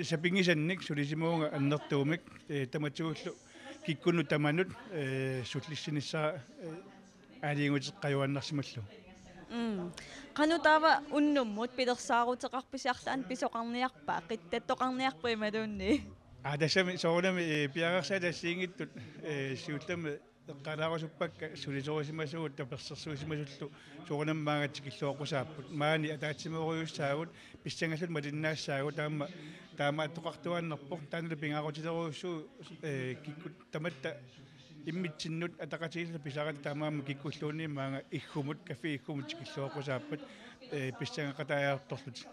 Сапингисанник сулисимуунга аннэртуумик таматсууллу киккуну таманут суллиссиниссаа аалиингутеққаюаннарсималлу qanutaava unnumмут пилерсаарутеқарписиарлаан писоқарниарпаа қиттаттоқарниарпа ималуунни тасами соорнами пиарерсаа тассиингиттут сиуллами эққалаарусуппакка сулисорисимасуут таперсерсуисимасуллу соорнаммаагатикиллуоқусааппут маани атаатсимеориуссаагут писсангаллут малиннаассаагут таама аттоқартуаннерпо таанала пингаарутилеруйуссуу киккут таматта иммитсиннут атақатигилла писарат таамаама киккуллуунни маага иггумут кафе иггумут тикиллуоқусааппат писсангақатаяарторлут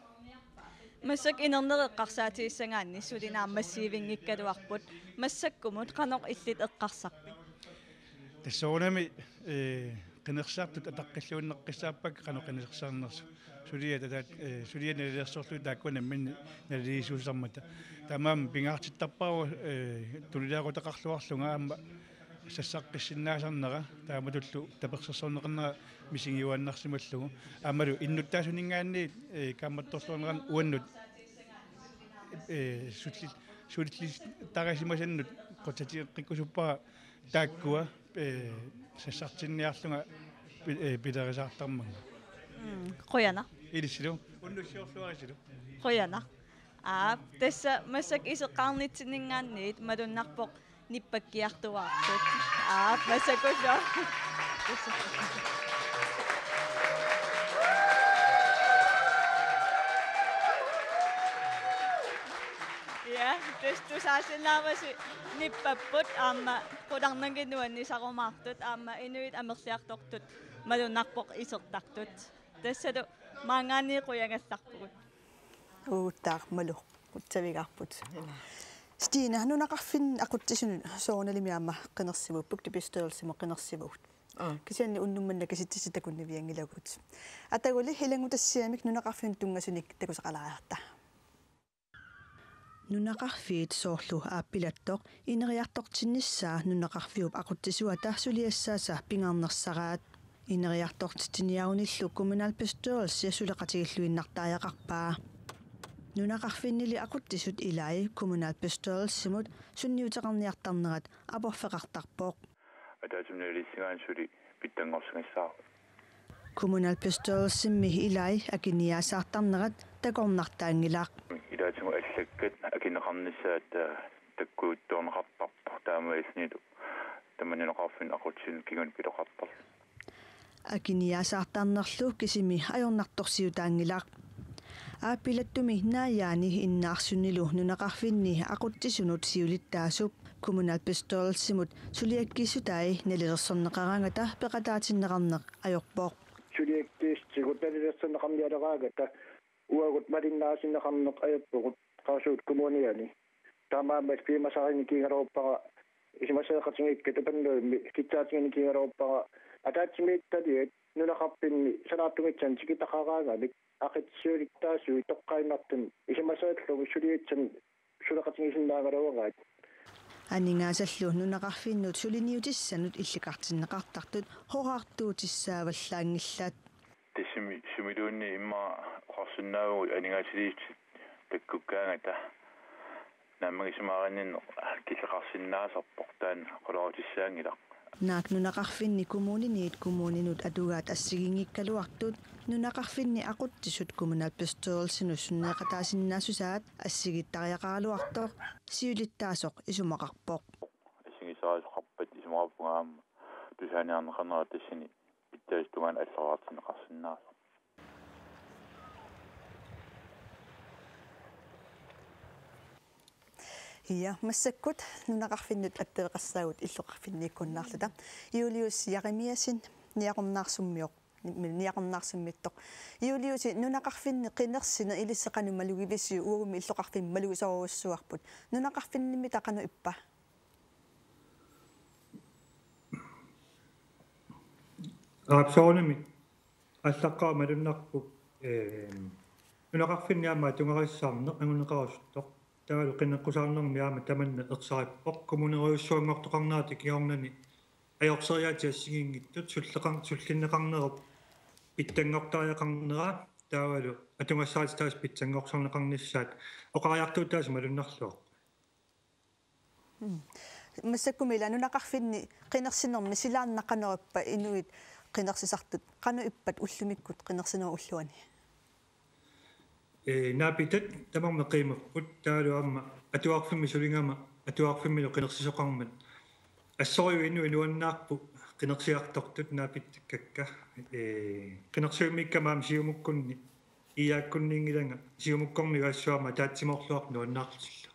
массак инернереққарсаатииссангаанни сулинаа массиивингиккалуарпут массаккумут қанеқ иллит эққарсарпи тассоонами qinерсаартут атаққиллууннеққиссааппак қано qinерсаарнерсу сулия татаат сулия налерсорлу тааккунаммин налисуусармата тамаам пингаартиттарпару тулилаагутеқарлуарлунга аама сассаққиссиннаасарнера тааматуллу таперсерсорнеқарнера мисингиуаннарсималлугу аамалу иннуттаасунингаанни камматторлуунеран уаннут сулли тарасимасаннут qotatiqqikusuppa тааккуа сассартинниарлунга пилерисаартармага qoyana илиссилу уннуссиорлуарисилу qoyana тасса массак исеққарнитсинингаанниит малуннарпоқ ниппаккиартуаартут массакуллуа ja testu saasinnaavasi nippapput aamma qularnanginuanni sarumaartut aamma inuit amersiartortut malunarpoq isertartut tassalu maangaanni quyangallarpugut uuttarmalu uttavigarput Stina nunaqarfin aquttisun soornalimiaamma qinersimuppuk tipistørelsimu qinersimugut kisianni unnummanna kasittisittakunniviangilagut ataguli hilangutassiamik nunaqarfin tungasunik takusaqalaarta nunaqarfiit soorlu aappilattoq ineriartortinnissaa nunaqarfiup aquttisuata suliassaasa pingaarnersaraat ineriartortitiniaunillu kommunalbestørelse suleqatigilluinnartaajaqarpaa nunaqarfinnili aquttisut ilai kommunalbestørelsimut sunniuteqarniartarnerat aporfeqartarpoq атаатумналиссигаан сули питтангорсугиссаа kommunalbestørelsimmi ilai akiniasaartarnerat takornartaangilaq илаатигу аллаккат акинеқарниссаат таккуутторнеқартарпо таамаисниту таманинеқарфин aqutsin кигун пилоқартар akiniasaartarnerlu kisimi ajornartorsiutaangilaq aappilattumi naayaani innaarsunnilu nunaqarfinni aquttisunut siulittaasup kommunalbestørelsimut suliakkisutai nalilersorneqarangata peqataatinneqarneq ajorpoq suliakkissigutalilersorneqarnialeraagata uagut malinnaasineqarneq ajorpogut qaasuut kommuniani taamaamat piimasarini kiingaruuppaqa isimaseeqatingikka tapannuimmi kitsaatiнгини kiingaruuppaqa атаатсимиитталиат нунақарпинни санаартугитсан тикитақараангамик ақитсиулиттаасуи тоққаиннартун исимасааллугу сулиитсан сулеқатигисиннаагалуараат анингаасаллу нунақарфиннут сулиниутиссанут илликартиннеқартартут хораартуутиссааваллаангиллаат тисими сумилуунни имма қарсуннаагу анингаасилиит таккуккаангата наммагисмаараннин киллеқарсиннаасарпоқ таан қолорутиссаангилақ naak nunaqarfinni kommuninut atugaat assigingikkaluartut nunaqarfinni aquttisut kommunalbestørelsinus sunneeqataasinnaasusaat assigittariaqaaluartoq siulittaasoq isumaqarpoq ассигисаасоқарпат исумаарпунгаама тусааниарнеқарнера тассини питтаистугаан аллераартинеқарсиннаас Ja, massakkut nunaqarfinnut atteqassaagut illoqarfinniikkunnaarluta Julius Jeremiasin niaqornaarsummioq niaqornaarsimmittoq Julius nunaqarfinni qinersina ilisseqanu malugivisiu uugumi illoqarfin malugisoruussuarput nunaqarfinnimi taqanu ippa Aapsoornami аллаққаа малуннарпу нунақарфинниаама тунгариссаарнеқ ангунеқарусутtoq таалу қиннеққусаарнермиаама таманна ерсариппоқ коммунириуссуангортоқарнаати киорнани аёрсериаати ассигингиттут суллиннеқарнерп питтангортариақарнера таавалу атунгассаат таас питсангорсарнеқарнissaat оқариартуутаас малуннарлуақ массаккумила нунақарфинни қинерсинерми силааннаққанериппа инуит қинерсисартут қану иппат уллумиккут қинерсинер уллуани наапитат тамармеқимерпут таалуамма атуарфимми сулингама атуарфиммилу қинерсисоқармат ассориу инуаннаарпу qinерсиартортут наапиттаккакка qinерсиумиккамаам сиумуккунни иааккуннингиланга сиумуккорни ассуама таатсиморлуарну аннаарлусилла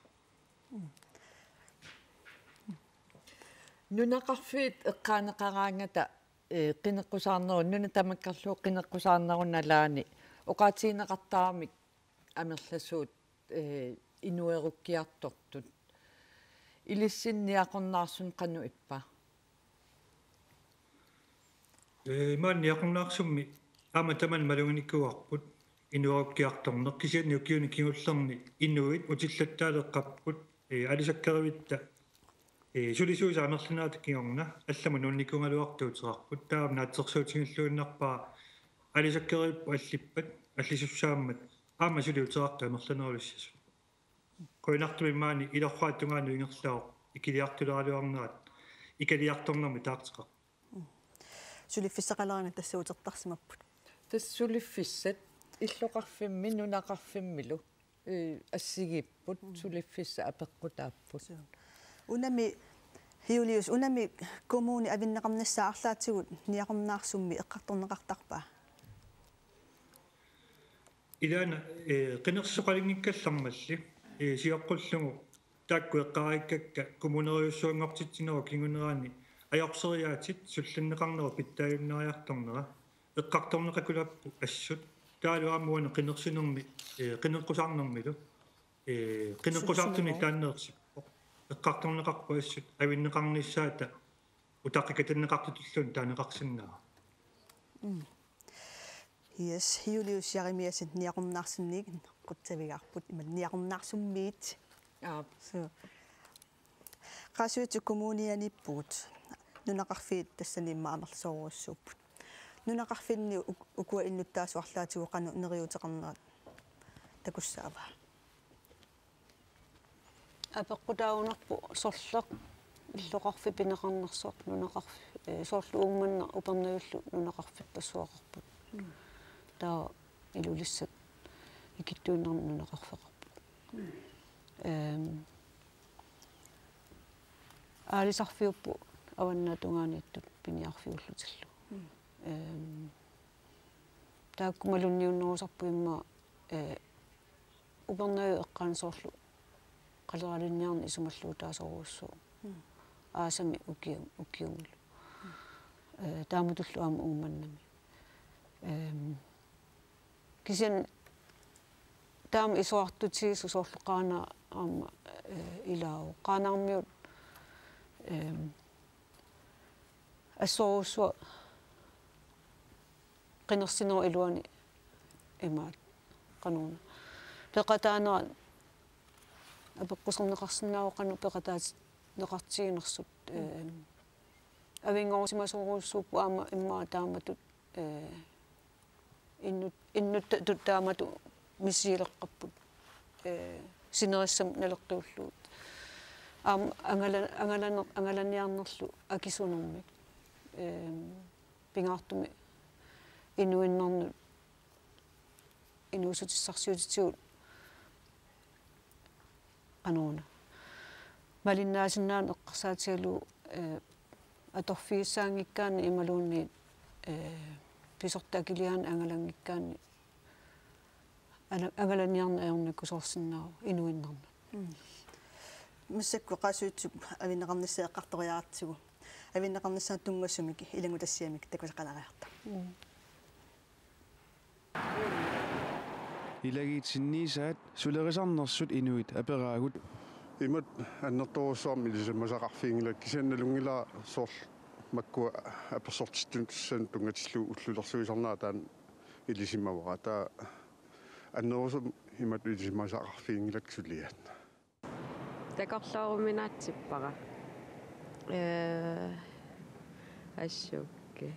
нунақарфиит эққаанеқараангата qinеққусаарнеру нуна тамаккарлуу qinеққусаарнерунналаани оқаатиинеқартарамик амерласуут инуеруккиартортут илиссинниақорнаарсун қану иппа маан яқорнаарсумми аама таман малугиниккуарпут инуеруккиарторнеқ кисианни укиуни кигуллерни инуит утиллаттаалеққаппут алисаккеривитта сулисуус амерлунаат кигорна алламу нунникунгалуартуутерарпут таам наатсерсуутингиллуиннарпаа алисаккеривиппу аллиппат аллисуссааммат аама сулиутерарту амерлунерулиссасу коинартуми маани илоррааттунгаanu ингерлао икилиартулералуарнерат икалиарторнерми таартеқар сулиффиссақалерана тассуутертарсимаппут тассулиффиссат иллоқарфимми нунақарфиммилу ассигиппут сулиффисса апеққутааппут унами хиулиус унами коммуни авиннеқарнассаарлаатигут ниақорнаарсумми эққарторнеқартарпаа илаана qinерсоқалингиккаллармалли сиоққуллугу таакку эққариккакка коммунериуссуангортитсинеру кингунераани аёрсериаатит сулланнеқарнеру питтааюннариарторнера эққарторнеқакулаппу ассут таалуаммуана qinерсинерми qinеққусаарнермилу qinеққусаартуни тааннеерсиппо эққарторнеқарпу ассут авиннеқарниссаата утаққикатаннеқартутуллун таанеқарсиннаа Yes, hiulius jarimiasin niaqumnaarsunniig quttavigaarput imal niaqumnaarsummit. So. Qasuutu kommunianippuut nunaqarfiit tassanimma amerlsoruussuupput. Nunaqarfinni ukua innuttaasuarlaatigu qanu neriuteqarnerat takussaava. Apeqqutaunerpu sorleq illoqarfi pineqarnersoq nunaqarfi soorlu uummanna upernagullu nunaqarfippassuaqarput. Taa ilulissat ikittuunnernu nunaqarfeqarput. Aalisarfiuppu avannatungaaniittut piniarfiullutillu. Taakkumalunniunnerusarpu imma upernagu eqqaansoorlu qaleralinniarni isumalluutaasoruussuu aasami ukiungulu taamutullu aama uumannami kisian taama isuartutigisu soorluqaana aama ilaau qaanarmiut assoruussua qinерсинеру илуани имаат qanuuna peqataanera апеққусернеқарсинаавоқану пеқатаат неқартигинерсут авингорусимасоруussууппу аама иммаа тааматут иннут туттаамату мисиилеққарпут синериссам налеққиуллуут аама ангаланиарнерлу акисунермик пингаартуми инуиннерну инуусутиссарсиутитигут qanuuna malinnaasinnaan eqqarsaatigalu atorfiissaangikkaani imaluunni pisortakiliaan angalangikkaani angalaniarna aornikkusorsinnaaru inuinnerna массакку qasuutsuk авиннеқарнассаа эққарториаартигу авиннеқарнассаа тунгассумик илангу тассиамик такусақалариарта илагиитсинниисаат сулерисарнерсут инуит апераагут имат аннерторуссуарми лисамасақарфиингилак кисианналунгила сорл маккуа аперсортиттун тунгатиллу уллулерсуисарнаа таан илисимавара таа аннерусум имат лисамасақарфиингилак сулиат такорлооруминаатсиппара ассукке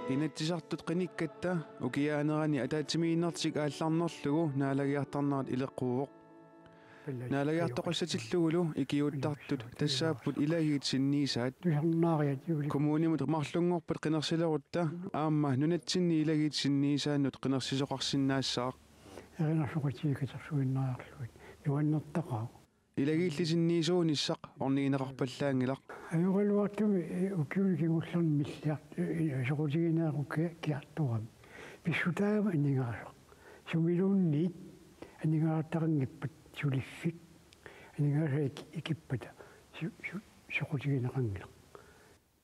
Inattisartut qinikkatta ukiaanerani ataatimiinnertik aallarnerlugu naalagiartarnarat ileqquuvoq. Naalagiartoqassatillugulu ikiuttartut tassaapput ilagiit sinniisaat. Kommunimut marlungorpat qinersilerutta aamma nunatsinni ilagiit sinniisaannut qinersisoqarsinnaassaq. Erinasoqatiikatersuinnaarluit nuannertaqau. Ilagiillisinniisuunissaq ornigineqarpallaangilaq. Ajorluartumi ukiunikingullarni milliart soqutigineerukke kiarturam. Pissutaama anningaasaq. Sumiluunniit anningaartaqanngippat suliffik anningaasa ikippata soqutigineqangilaq.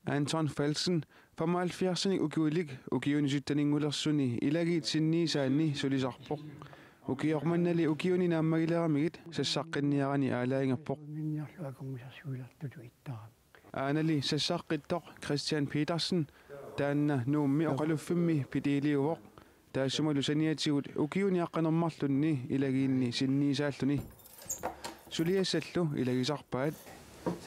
Anton Felsen 75 ukiulik ukiunisuttaningullersuni ilagiit sinniisaanni sulisarpoq. Ukiormannali ukiuni naammagileramigit sassaqqinniarani aalaingappoq. Aanali sassaqqittoq Christian Petersen taanna nuummi oqaluffimmi pitiiliuvoq taassumalu saniatigut ukiuni aqqanermarlunni ilagiinni sinniisaalluni. Suliassallu ilagisarpaat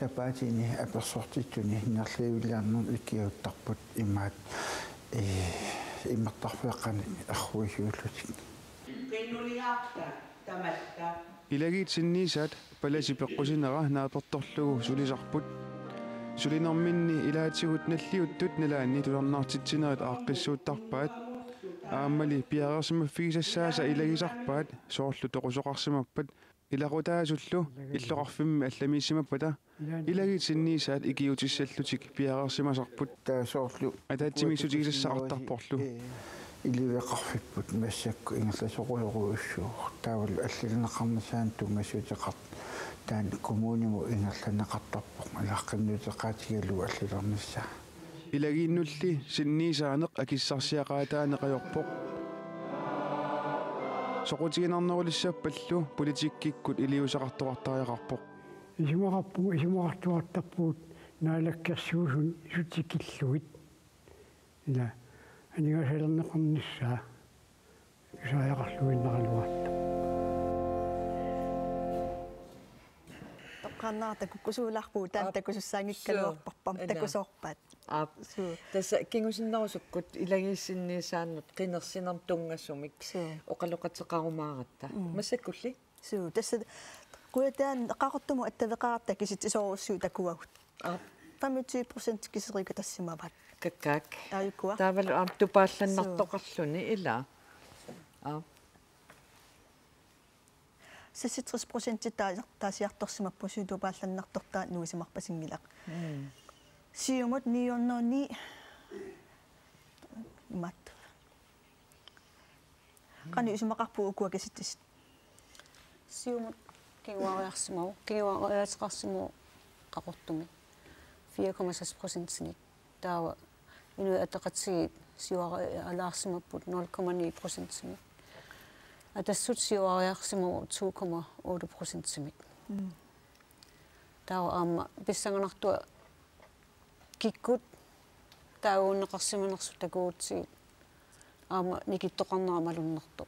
Sapaatini apersortitsuni hinnerliuliarnun ikiuttarput imaat immertarfiaqqani arruisuullutik. Ilagiit sinniisaat palasi peqqusinera naapertorlugu sulisarput. Sulinerminni ilaatigut nalliuttut nalaanni tularnaartitsinerit aaqqissuuttarpaat. Aammali piareersimaffigisassaasa ilagisarpaat soorlu toqusoqarsimappat. Ilaqutaasullu illoqarfimmi allamiissimappata. Ilagiit sinniisaat ikiutissallutik piareersimasarput. Taasoorlu ataatsimissutigisassaqartarporlu. Iliveqarfipput massakku ingerlasoquluruussuuq taawal allilineqarnisaan tungassuutiqart taan kommunimu ingerlaneqartarpoq ilaqqinnuteqaatigallu allilernissaa. Ilagiinnulli sinniisaaneq akissarsiaqaataaneqajorpoq. Soqutiginarnerulissaappallu politikkikkut iliusaqartoqartariaqarpoq. Isimaqartuartarpuut naalakkersuusun sutikilluit. Ila анингаасалернеқарнissaa исааяқарлуиннаралуарта тоққарнаата куккусууларпуу таан такусуссаангиккалуарпарпам такусоорпаат тасса кингусиннерусуккут илагииссинниисааннут қинерсинерм тунгассумик оқалоқатеқарумааратта массаккулли суу тасса куятаан эққақортуму аттавеқарта кисит исооруссуу такуагут 25% кисерика тассимават какак таавал тупаалланнартоқарлуни ила 60% таасиарторсимаппу сутупаалланнартортаа нуисимарпасингилақ сиумут ниорнерни мат қани усимақарпу укуакиситтис сиумут кигуариарсимау қақортуми 4,6% таава инуи атеқатсигит сиуара алаарсимаппут 0,9% атассут сиуариарсимау 2,8% таава аама писсанганартуа киккут тааууннеқарсиманерсу такуутсигит аама никиттоқарнерамалуннерто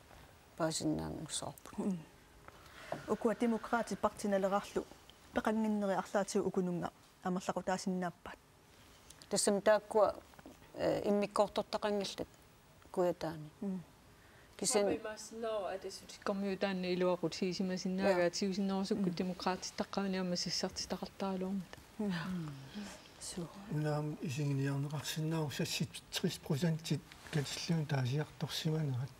паасиннаангуссаарпут укуа демократи партиналерарлу пеқангиннери арлаатигу укунунга амерлақутаасиннааппаат тассам тааккуа иммиккоортортақангиллат куятаани кисен масснаа атасут коммютаанни илуақут сисимасиннаагаа тиусиннерусукку демократиттаққавниамма сиссартитақартаалуумата наам исигиниарнеқарсиннаау 60% катиллуун таасиарторсиманерат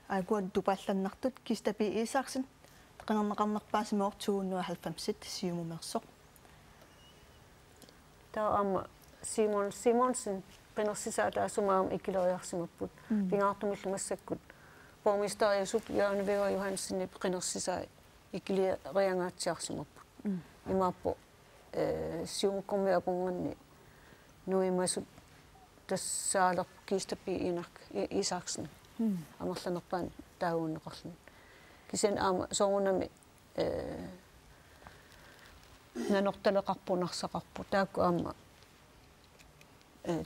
агуан тупаалланнартут кистапи исаарсин qanarneqarnerpaasimuortugunnuа 90 сиумумерсоқ таама Simonsen qinерсисаа таасумаам иккилериарсимаппут пингаартумиллу массаккут пормистериусуп Jørgen Væver Johansen qinерсисаа иккилериангаатсиарсимаппут имааппо сиумуккормиапунганни нуимасут тассаалер кистапи инарк Isaksen амерланерпаан таагууннеқарлун кисен аама соорунами нанорталеқарпунарсақарпу таакку аама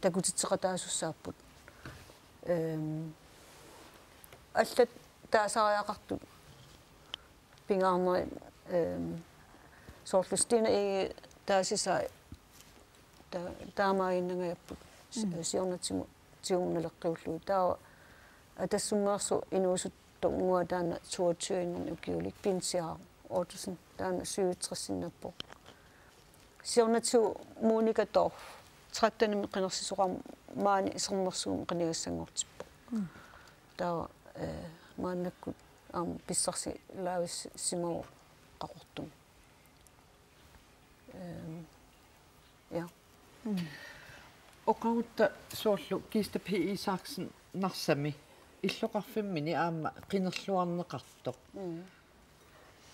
такутитсеқатаасуссааппут аллат таасариақарту пингаарнери соорлустина таасисаа таамаиннагаяппут сиорнатиму тиунналеққиуллу таа атассуммаарсу инуусутто унгуатаана 22 укиулик пинсиаа оотусен таана 67 сиорнатиу мууникатор 13 қинерсисоқам маани исернерсуум қанигассангортиппо таа мааннаккут писсарси лаавис симау қақортум ja оқагутта соорлу киста пи саксен нарсами иллоқарфиммини аама қинерлуарнеқартоқ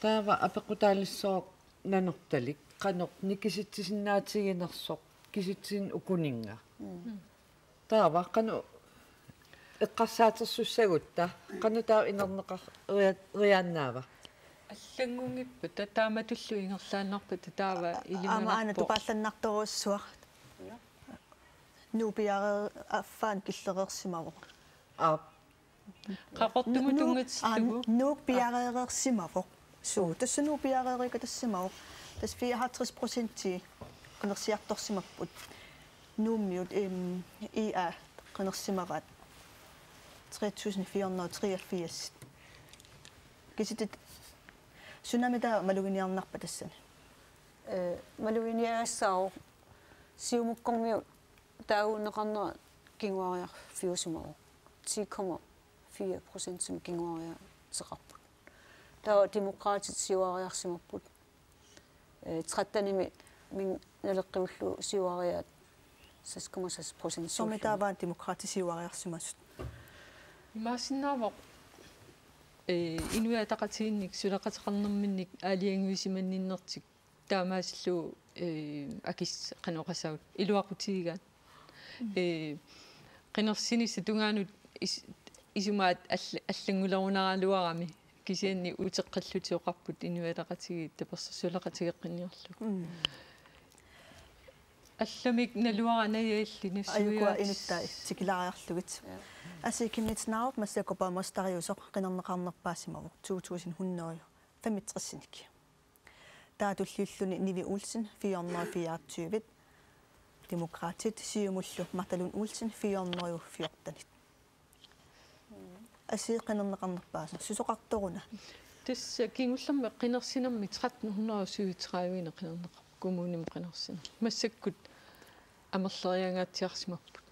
таава апеқутаалиссоо нанерталик қанеқ никиситсисиннаатигинерсоқ киситсин укунинга таава қану эққарсаатерсуссагутта қану таа инернеқар рианнаава аллангунгиппу татааматуллу ингерлааннарпут таава илималарпо аана тупаалланнарторуссуар нуупиаре аффаан киллерерсимаво қақортуму тунгатсиллугу нуупиареерсимаво суу тасса нуупиареерика тассимаво тас 54% qenersiartorsimapпут нууммиут иа qenersimavaat 3483 киситит сунамита малугиниарнарпа тассани малугиниагассао сиумуккормиу таауунеқарнера кингуариар фиусимао 10,4% сум кингуариа теқарпут таа демократит сиуариарсимаппут 13 мин налеққиуллу сиуариаат 6,6% сомитааваан демократисиуариарсимасут имаасиннаавоқ инуятақатигинник сулеқатеқарнэрминник аалиангуисиманниннертик таамаасиллу акис қаноқасаут илуақутигигаат қинерсиниса тунгаанут исумаат аллангулерунаралуарами кисианни утеққаллутиоқарпут инуятақатиги таперса сулеқатигеққинниарлу алламик налуаранаялли нассуиа инуттай тикилариарлугит асикимнитснаарут массакопаамастариусоқ қинернеқарнерпаассимаву 2100 65 таатуллиуллуни Nivi Olsen 424 Demokratit сиумуллу Марталун Olsen 414 асиқинернеқарнерпааса сусоқарторуна тасса кингуллерми қинерсинерми 1337 қинернеқар коммуним қинерсин массаккут амерлериангаатсиарсимаппут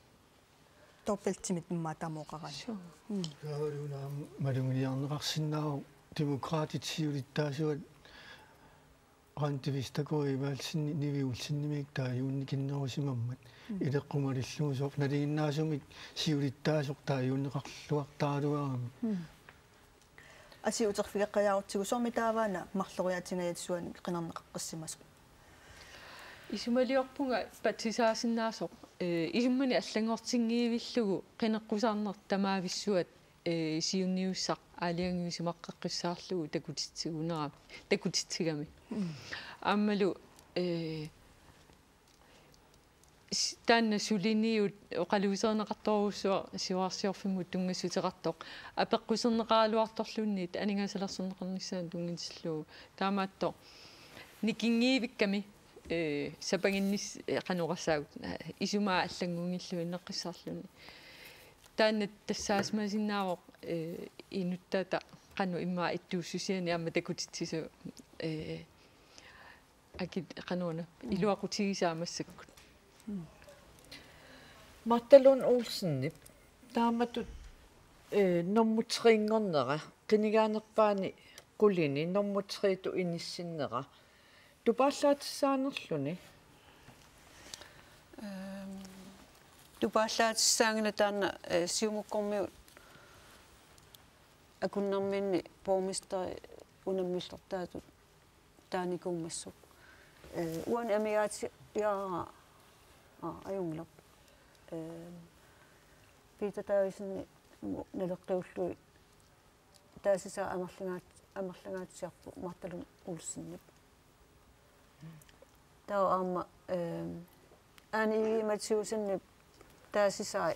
топпелтимит иммаатамооқарани яалуна малунгиарнеқарсиннаару демократит сиулиттаасуат рантивистакоиваалсинни Nivi Olsenнимик тааюунни киннерусимаммат илеққумалиллуусоқ налигиннаасумик сиулиттаасоқ тааюуннеқарлуартаалуарами асиутерфигеққиаарутсигу сомитааваана марлориатингаятсуани қинернеқаққиссимасо исумалиорпунга патсисаасиннаасоқ исуммани аллангортингиивиллугу қинеққусаарнер тамаависсуат сиунниуссақ аалиангиусимаққаққиссаарлугу такутитсигунера такутитсигами аммалу таанна сулиниут оқалуисернеқарторуссуа сиуарсиорфиммут тунгасутеқартоқ апеққусернеқаалуарторлуунниит анингаасалерсернеқарниссаан тунгинсиллуу таамаатто никингиивикками сапагиннис қанорасаагут исумаа аллангунгиллу иннеққиссаарлуни таанна тассаасмасиннаавоқ инуттаата қану иммаа иттууссусиани амма такутитсису акит қануна илуақутигисаамассаккут Марталун Olsenнип тааматут нормутриингорнера қинигаанерпаани qulini normutрииту иниссиннера тупааллаатиссаанерлүни тупааллаатиссаангна таана сиумуккормиут акуннэрминни боомистери унаммиллертаатут тааникуммассук уан амигаати яара аюнглап питатаисни налеққиуллуи таасиса амерлангаатсиарпу Марталун Olsenнип таа аама ани матиусиннип таасисаа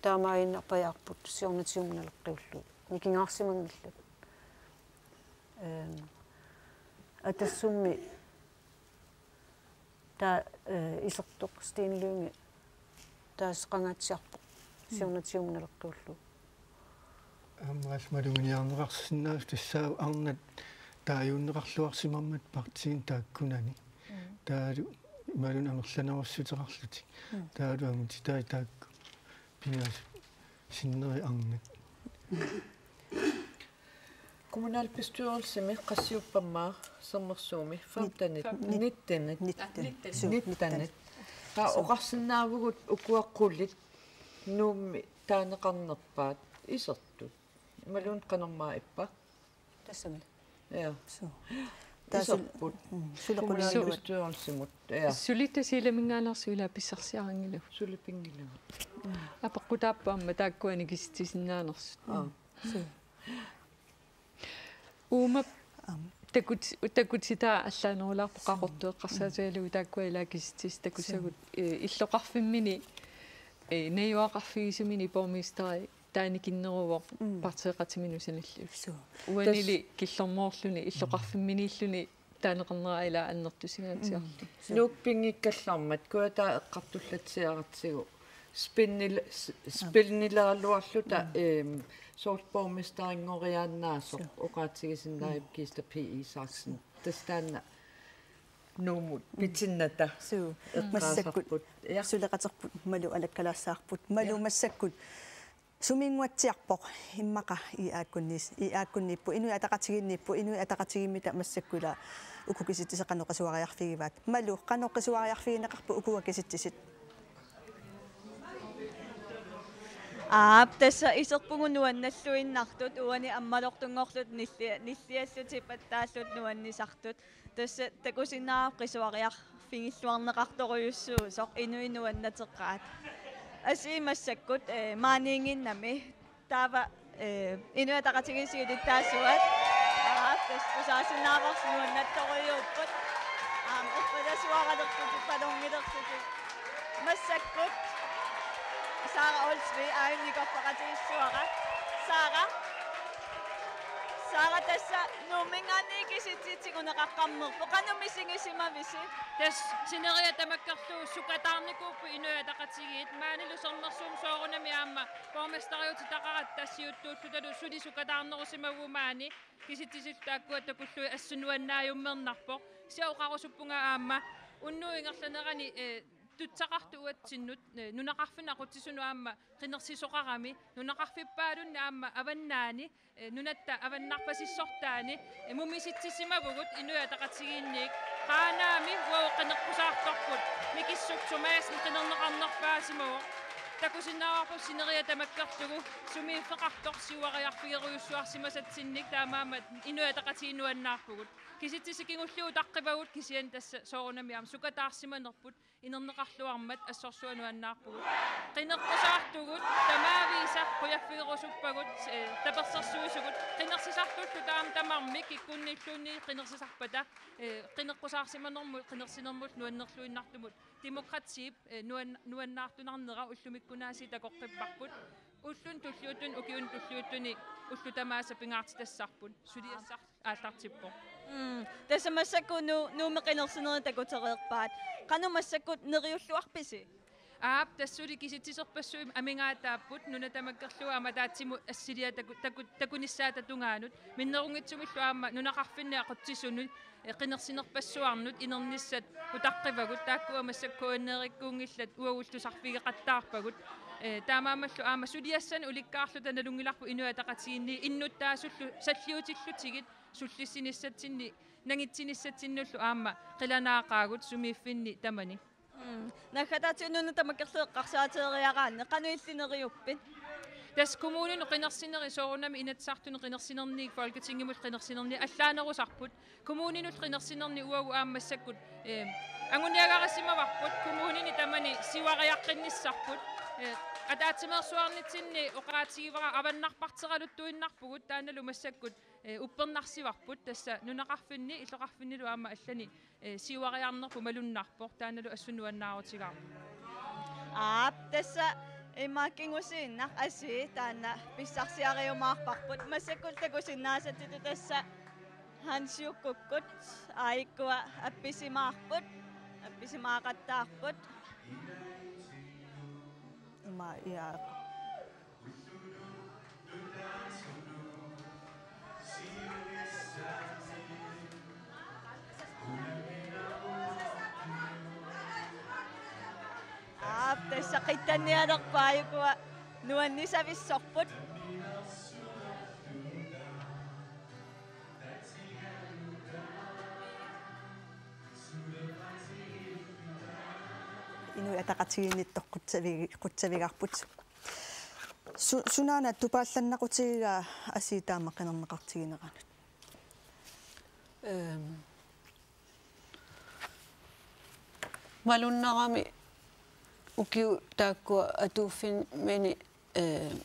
таамаиннарпаярпут сиорнатиумналеққиуллу никингаарсимангиллу атассумми та исертоқ стенлуунги таасеқангаатсиарпо сиунатиумналеққиуллу аммаас малугиниарнеқарсинаас тассаа арнат тааюннеқарлуарсимармат партиин тааккунани таалу малун амерланерсутеқарлутик таалу амутитай таакку пингас синнери арнат kommunalbestyrelsemi qassiuppamaa sermersuumi 15 nittanit ta oqarsinnaavugut ukuaqqullit nuummi taaneqarnerpaat isertut malun qanermaa ippa тассами ja таасулпут kommunalbestyrelsemut ja сулита силамингаалерсуила писсарсиарангилу сулипингилу апаққутааппаамма тааккуани киситсисиннаанерсут уумап такутита аллаанерулаарпо qaqortueqqarsaatiалугу тааккуила киситсис такусагут иллоqarfimмини наюақарфигисумини пормистери тааникиннерувоқ партеэқатиминусаналлу уанили киллэрмоорлуни иллоqarfimминииллуни таанеқарнераа ила аннертусигаатиарлу нууппингиккаллармат куата эққартуллатсиаратсигу спилнилераллуарлута соортбормистерингориааннаасо оqaатигисиннарип киста пи саксен тастаанна нуумут питинната суу массаккут сулеқатерпут малу алаккалаассаарпут малу массаккут сумингуатсиарпоқ иммақа иааккунниппу инуи атақатигинниппу инуи атақатигиммита массаккула укукиситтисеқаноқасуариарфигиваат малу қаноққисуариарфигинеқарпу укуакиситтисит тасса исерпугунуанналлуиннартут уани аммалортунгорлут ниллиассутипаттааллут нуаннисартут тасса такусинаа қисуариар фингиллуарнеқарторуйуссуу соқ инуинуаннатеққаат асимассаккут maaниингиннами таава инуатақатигисиулиттаасуат тас усаасиннааварс нуаннатторуйууппут оппадасуаралертути палонгилертути массаккут Sara Olsby aayunnikorpaqatigissuaqa Sara tassa nuumingani kisitsitsiguneqaqqammerpo qanumisingisimavisi tas sineria tamakkarlu sukataarnikuuppu inuataqatigiit maanilusernersuum soorunami aamma pormestariuti taqarat tassiuttuullutalu suli sukataarnerusimagumaani kisitsisillaakku takullui assunuannaajummernerpo siauqarusuppunga aamma unnuingerlanerani tutsaqartu uatsinnut nunaqarfinaquttisunu aamma qinersisoqarami nunaqarfippaalunni aamma avannaani nunatta avannarpasissortaani mumisitsissimavugut inuataqatigiinniik qaanaami uau qineqqusaartorput mikissuksumaasni qinerneqarnerpaasimagu takusinnaarpu sineria tamakkartugu sumiiffeqartor siuariarfigeruyussuarsimasatsinnik taamaama inuataqatigiinnuannaarpugut kisitsisikingulluu taqqivagut kisian tassa soorunami aam sukataarsimanerput inerneqarluarmat assorsuanuannaarpugut qineqqusaartugut tamaaviisa quyaffiguerusuppagut tapersersuisugut qinersisartullu taam tamarmik ikkunnilluunni qinersisarpata qineqqusaarsimanermut qinersinermut nuannerluinnartumut demokratiip nuannaartunarnera ullumikkunaasi takoqqipparput ullun tulliutun ukiun tulliuttuni ullutamaasa pingaartitassarpun suliassar aallartippo тасса массаккуну нуумеқинерсинери такутереерпаат канумассаккут нериуллуарписи тассули киситсисерпассуим амингаатааппут нунатамаккерлуа аматаатсиму ассилиа такуниссаата тунгаанут миннерунгитсумиллу аама нунақарфинниа қоттисунут қинерсинерпассуарнут инерниссат утаққивагут тааккуа массаккуаннериккуунгиллат уагултусарфигеқаттаарпагут таамаамаллу аама сулиассан уликкаарлу таналунгиларпу инуатақатигинни иннуттаасуллу саллиутиллутигит суллиссиниссатсинни нагитсиниссатсиннуллу аама қиланаақаагут сумииффинни тамани нахатаатинуна тамаккерлеэққарсаатериараанне кануиллинериуппит тас коммунин қинерсинери соорунами инатсартуне қинерсинерник folketingimul қинерсинерни аллаанерусарпут коммунинул қинерсинерни уагу аамассаккут ангуниагарассимаварпут коммунини тамани сивариаққинниссарпут атаатимерсуарнитсинни оqaатигивара аваннарпартералуттуиннарпугут тааналу массаккут уппернарсиварпут тасса нунақарфинни иллоқарфиннилу аама аллани сивариарнерпу малуннарпор тааналу ассунуаннаарутигаар тасса имааккингусииннар аси таана писсарсиариумаарпарпут массаккул такусиннаасаттиту тасса хансиуккуккут аиккуа апписимаарпут апписимаақаттаарпут ma ia tässä qitannialerpaayukua nuannisavissorput inu ataqatiginnittoq qutsavigarput sunaana tupaallannaqutigига асиитаама qinernaqartigineranut малуннарами укиу тааккуа атууффин мини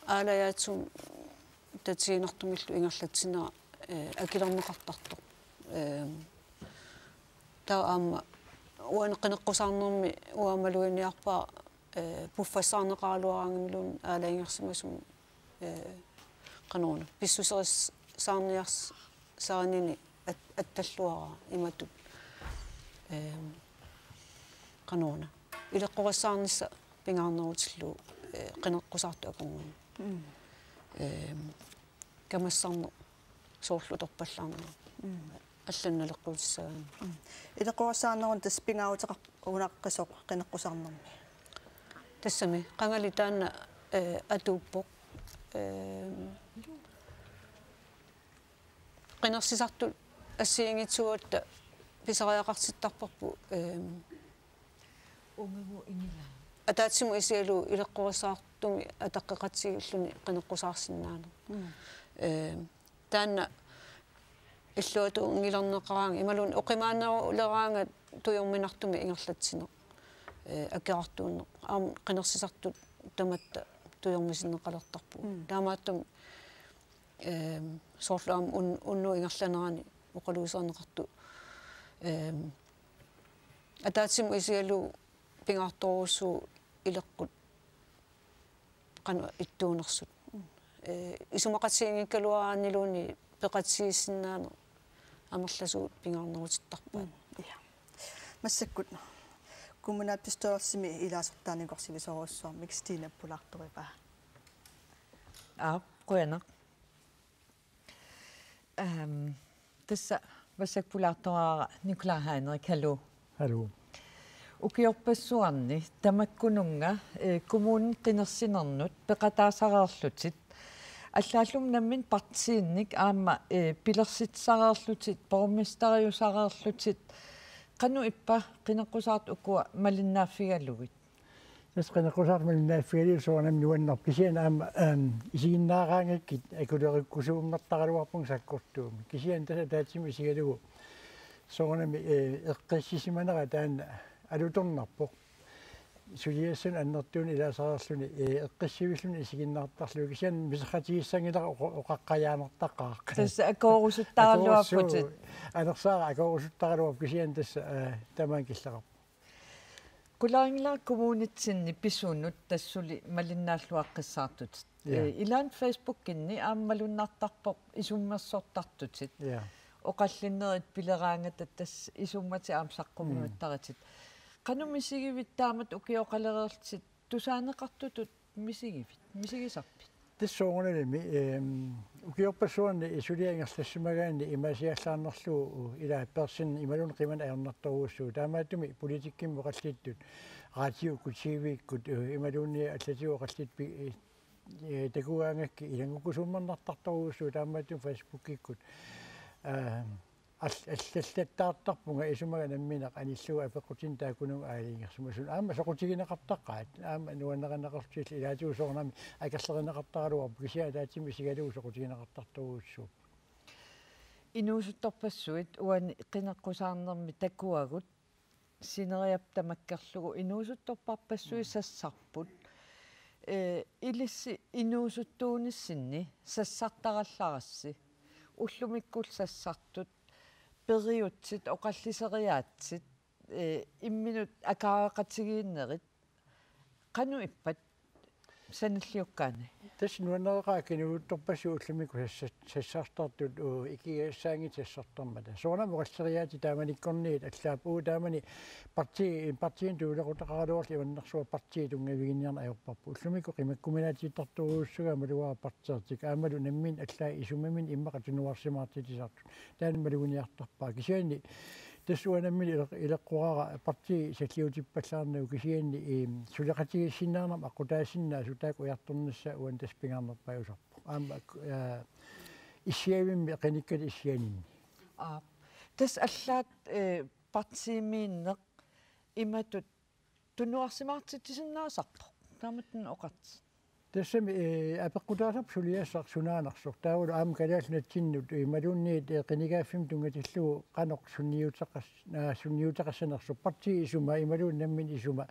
аалаяатсум татсигинартумиллу ингерлатсинера акилернеқартартоқ таа аама уанеқинеққусаарнерми уамалуиниарпаа пуффассаарнеқаралуараангамилун аалаингерсимасум канона писсусерис саарниарс саанини атталлуара иматут канона илеққорассаарнисса пингаарнерутиллу қинеққусаарту акунгуни камассарне соорлуторпаллаарнера алланналеққутиссагаани илеққорассаарнерун тас пингаарутеқар унаққисоқ қинеққусаарнерми тассами қангали таана атууппоқ qinnersisartu ассиингитсуутта писариақартиттарпарпу унгу ингила атаатсиму исиалу илеққорассаартуми атаққеқатсигиллуни qinneqqusаарсинаана таана иллуату унгилернеқараанга ималун оқимаанерулераанга туйорминартуми ингерлатсине аккеартуунне аам qinnersisartut таматта туйормисиннеқалертарпу таамааттум соорлуам унну ингерланерани оқалуусернеқарту атаатсиму исиалу пингаартооруссуу илеққут қана иттуунерсут исумақатсиингиккалуарааннилууни пеқатсигиссиннаана амерласуут пингаарнерутиттарпаа массаккут кумунаат пистолерсими илаасертааникорсивисоруссуар микстина пулаарторипаа қуяна тасса васакпулаартораара Николай Хайнрик халу халу укиорпассуарни тамаккунунга коммуунин qinерсинернут пеқатаасареерлутит аллааллум наммин партиинник аама пилерситсареерлутит бормистариусареерлутит qanu ippa qinеққусаарт укуа малиннааффигаллугит тас qinеққусаарт малиннааффигаллу соонам нуаннар кисиан аама исигиннаараангаккит акулериккусууммертаралуарпун саккортууми кисиан таса таатсими исигалугу соонами эққиссисиманера таана алуторнарпоқ сулиассун аннертууни илаасареерлуни эққиссивиллуни исигиннаартарлу кисиан мисақатигиссангилера оқаққаяанертаққаақ тасса акоорусуттаралуарпутит анерсаара акоорусуттаралуарп кисиан тасса тамаан киллеқар кулаангилар коммуунитсинни писуунут тассули малиннааллуаққиссаартут илаан фейсбуккинни ааммалуннаартарпоқ исуммерсортартутит оқаллиннерит пилераангата тасс исуммати аамсаққумуаттаритит qanummisigivitaamat ukiоqalereertit tusaanеqartutut misigisarpit тассоорналими укиорпассуарни исулиангерлассумагаани имасиаллаарнерлуу илаа персин ималун қиман аернарторуussuu таамаатуми политиккимму қаллиттут радио кутсивиккут ималуунни аллатиу қаллитпи такуаангакки илангукусуммернартарторуussuu таамаатум фейсбуккиккут аллаттаартарпунга исумага намминақ аниллуга апеқутин таакунун аалингерсумасун аама соқутигинеқартаққаат аама нуаннеқанеқартил илаатиусоорнами акерлеринеқартаралуар кисиа таатсими сигалугу соқутигинеқартарторуussuu инуусутторпассуит уани қинеққусаарнерми такуагут синериаптамаккерлугу инуусутторпарпассуи сассарпут илисси инуусуттуунissинни сассартаралларасси уллумиккул сассартут периутсит оқаллисериаатсит имминут акааақатигииннерит qanu ippat саниллиуккаани тас нуаннеқаакину торпасууллумику сассартартут икигассаанги тассартармата соонам оқассериаати тааманиккорниит аллаапуу таамани партиин туулеқутақаралуарли уаннэрсуа партии тунгавигинниарна аёрпарпу уллумику қимаккуминаатиттартуруuссуга малуаа партиартик аамалу наммин аллаа исумамин иммақа тунуарсимаартитисаартут таан малугуниартарпаа кисиани тассуанаммини илеққуараа партии саллиутиппаллаарнау кисиани сулеқатигиссиннаарнам аққутаассиннаа сутаак уярторнасса уан таспингаарнерпай усарпу аама исиавимми қаниккат исианинни тас аллаат партиимииннеқ иматут тунуарсимаартитисиннаасарпо тааматтун оқарт тассами апеққутаасап сулиассар сунаанарсор таавалу аама калаалнатсиннут малуунниит қинигааффим тунгатиллугу қаноқ сунниутақассанерсу партии исума ималуун наммин исума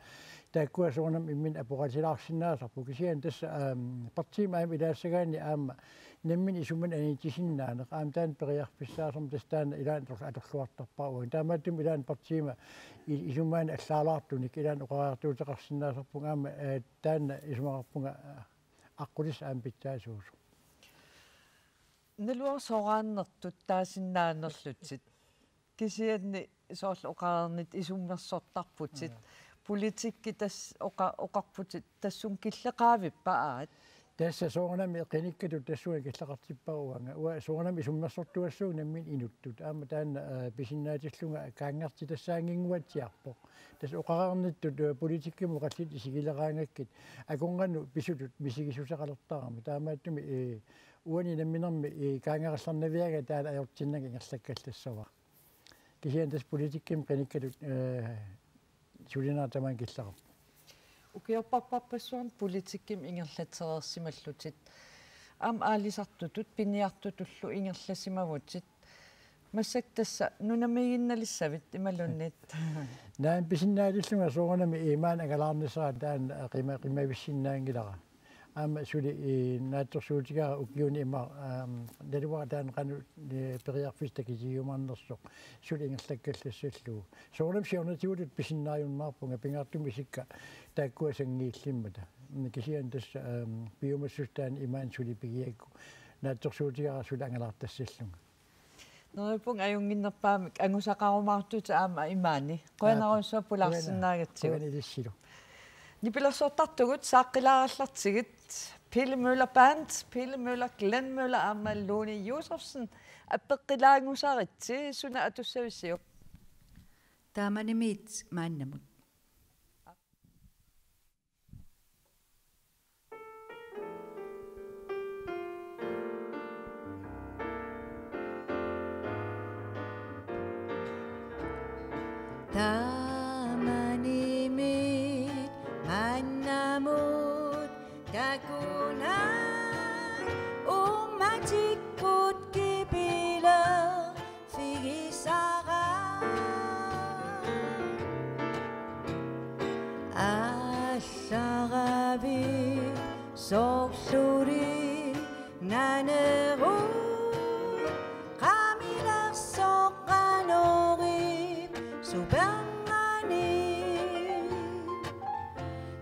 тааккуа соорнам иммин апоқатилаарсиннаасарпу кисиан тасса партии маам илаассагаани аама наммин исуман анитисиннаанеқ аама таан периарписсаасарм тастаана илаан аторлуартарпаа таамааттум илаан партиима исумаан аллаалаартуник илаан оқараартуутеқарсинаасарпу аама таана исумақарпунга аққулис аам питтаасуусу налуар сорааннертут таасиннаанерлутсит кисианни соорлу оқаарнит исуммерсортарпутит политикки тас оқарпутит тассун киллеқаавиппа аат тасса соорнами қиниккату тассуа киллеқартиппауанга уа соорнами исуммерсортуассуу наммин инуттут аама таана писиннаатиллунга каангерти тассаангингуатсиарпо тас оқараарниттут политиккиму қаллит исигилераангаккит аконгану писутут мисигисусеқалертаарами таамааттуми уани намминерми каангералларнавиага таала аёртиннаги ингерлаккаллассава кисиан тас политикким қиниккатут сулинаа тамаан киллеқарпо укиорпарпарпассуарн политикким ингерлатерерсималлутит аам аалисартутут пиниартутуллу ингерласимавутит массак тасса нунамигинналиссавит ималуннит наан писиннаалиллунга соорнами имаан агалаарнисаа таан қимависсиннаангилара аама сули наатторсуутигаа укиуни има далуа таан кану периарфиста кисиумаарнерсо сули ингерлаккаллассаллуу соорнам сиорнатиулут писиннааюннаарпунга пингаартуми сикка тааккуа сангииллиммата кисиан тасса биомассустаан имаан сули пигиакку наатторсуутигаа сули ангалаартассаллунга норипун аюнгиннерпаамик ангусақарумаартут аама имаани қуянаруссуа пулаарсиннаагатсигу илиссилу нипилассоортартугут сааққилаараллартигит Pillemøller Band, Pillemøller Glenmøller aama Lone Josefsen аппеққилаангусааritsi суна атуссависсиуп тааманимиит мааннамут тааманимиит мааннамут такуна умматиккут кипила фигисара алларави сорлури нанеру qamilaqsoqqanoorip supangani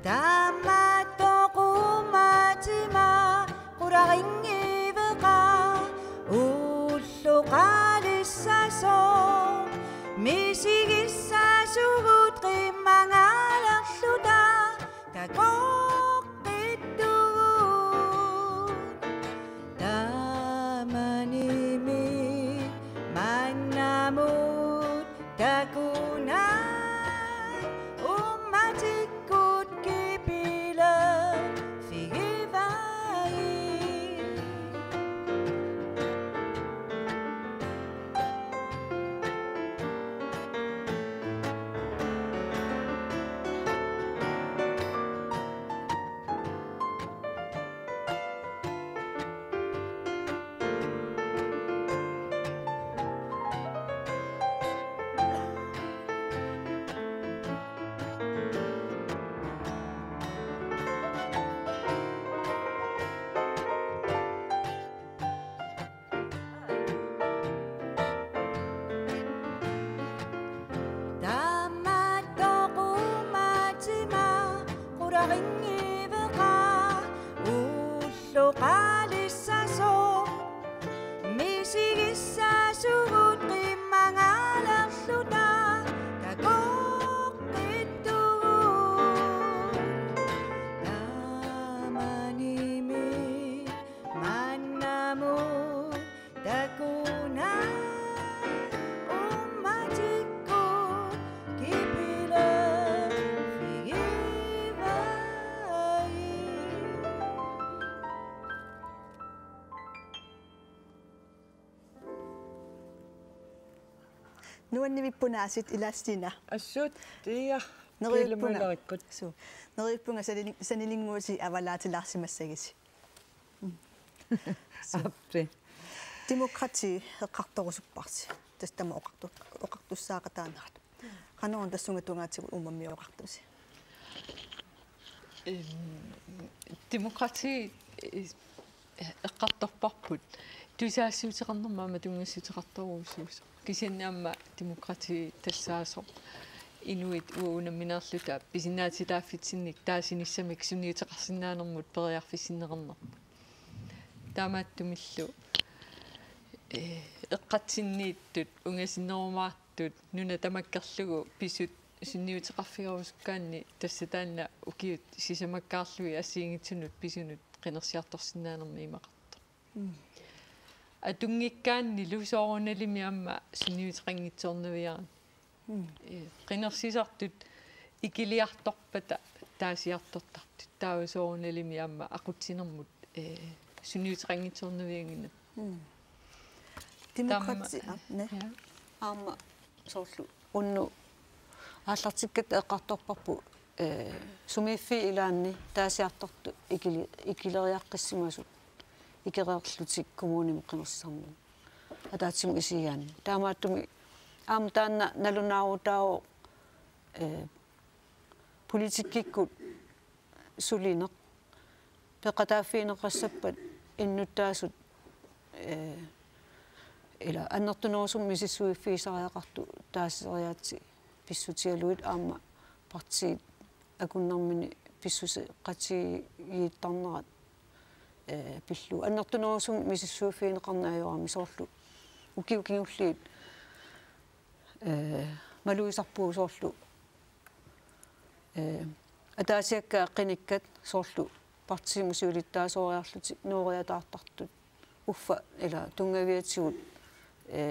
tamattoqumatima quraringiveqa ulluqalissaso misigissasugut qimmangalerluta takoqqittu tamanimi mannamut takuna ummatikut kipila figivai Nuannivippunaasit ilaastina. Assut tiia. Neriippunga. Su. Neriippunga sanilinguusi avalaatilaarsimassagisi. Appi. Demokrati eqqartorusupparsi. Tastama oqartussaaqataanarat. Qanoon tassungatungaatigu ummammiоqartusi. Demokrati eqqartorparput тусаассуутеқарнэрмаама тунгассутеқарторуусуус кисиннаама демократи тассаасо инуит уунамминерлута писиннаатилааффитсинник таасиниссамик суниутеқарсинаанермут периарфиссиннеқарнерпут таамааттумиллу эққатсиннииттут унгасиннерумаартут нуна тамаккерлугу писут сунниутеқарфигорусуккаанни тассатаанна укиут сисамаккаарлуи ассиингитсунут писунут қинерсиарторсинаанерми имақарто атунгиккаанни лусоорунналими амма сунниутеқангитсоорнавиаран қинерсисартут икилиарторпата таасиартортартут таусоорунналими амма ақутсинермут сунниутеқангитсоорнавиангинат демократи не аама соорлу унну ааллартиккат эққарторпарпу сумиффи илаанни таасиарторту икилериаққиссимасут икереерлутик коммуним қинерсарну атаатсим исигаан таамааттуми аам таанна налунаарутао политиккиккут сулинеқ пеқатааффиинеқассаппат иннуттаасут ила аннертунерусум мисиссуиффиисариақарту таасериаатси писсутиалуит аама партиит акуннэрмини писсуси қатигииттарнерат пиллу аннертунерусум мисиссуиффиинеқарнаажорами соорлу укиукингуллиит малуисарпуу соорлу атаасиакка қиниккат соорлу партимусиулиттаасоориарлути нууриатаартартут уффа ила тунгавиатсигут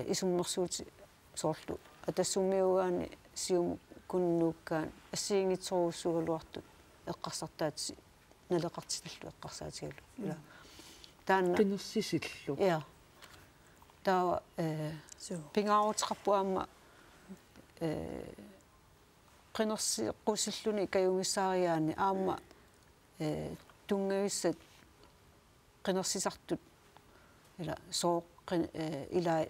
исуммерсуути соорлу атассумиугаани сиум куннууккаан ассиингитсоруссугалуартут эққарсартаатси налеқартиталлу эққарсаатигалу ила таанна пинерсисиллу я таа пингаарутеқарпуаама qinерси qusilluni kayungissariaani aama tungavissat qinерсисартут ила сооққин ила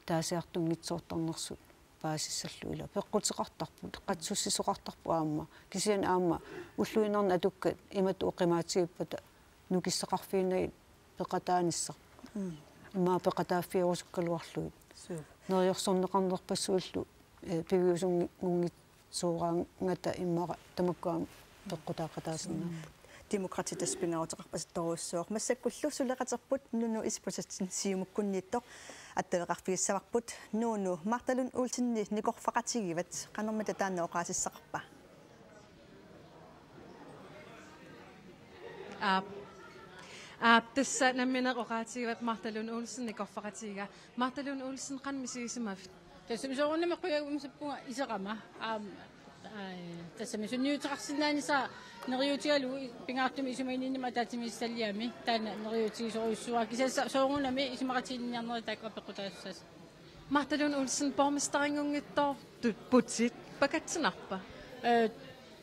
таасиартунгитсоортарнерсут паасиссаллу ила пеққутеқартарпут қатсуссисоқартарпу аама кисиан аама уллуинерна атуккат имат уқимаатигиппата нукиссеқарфиинагит пеқатааниссақ имаа пеқатааффиорусуккалуарлуит нериорсорнеқарнерпассуиллу пивиусунгунгитсуураангата иммара тамаккуам пеққутаақатаасинна демократи таспингаутеқарпасатторуссуоқ массаккуллу сулеқатерпут нуну испросатсин сиумуккуннииттоқ аттавеқарфигиссаварпут нууну марталун уултинни никорфақатигиват қанэрмата таанна оқаасиссақарпа тасса намминеқ оқаатигиват марталун уулсин никорфақатига марталун уулсин қанмисигисимафт тассамисооруннами қуягумсаппунга исеқама тассами сунниутеқарсинааниса нериутигалу пингаартуми исумаининнима таатимиссаллиами таана нериутигисоруссуа кисасса соорунами исумақатиинниарнери тааққапеқутаассас марталун уулсин бормистарингунгиттоо путсит пакатсинарпа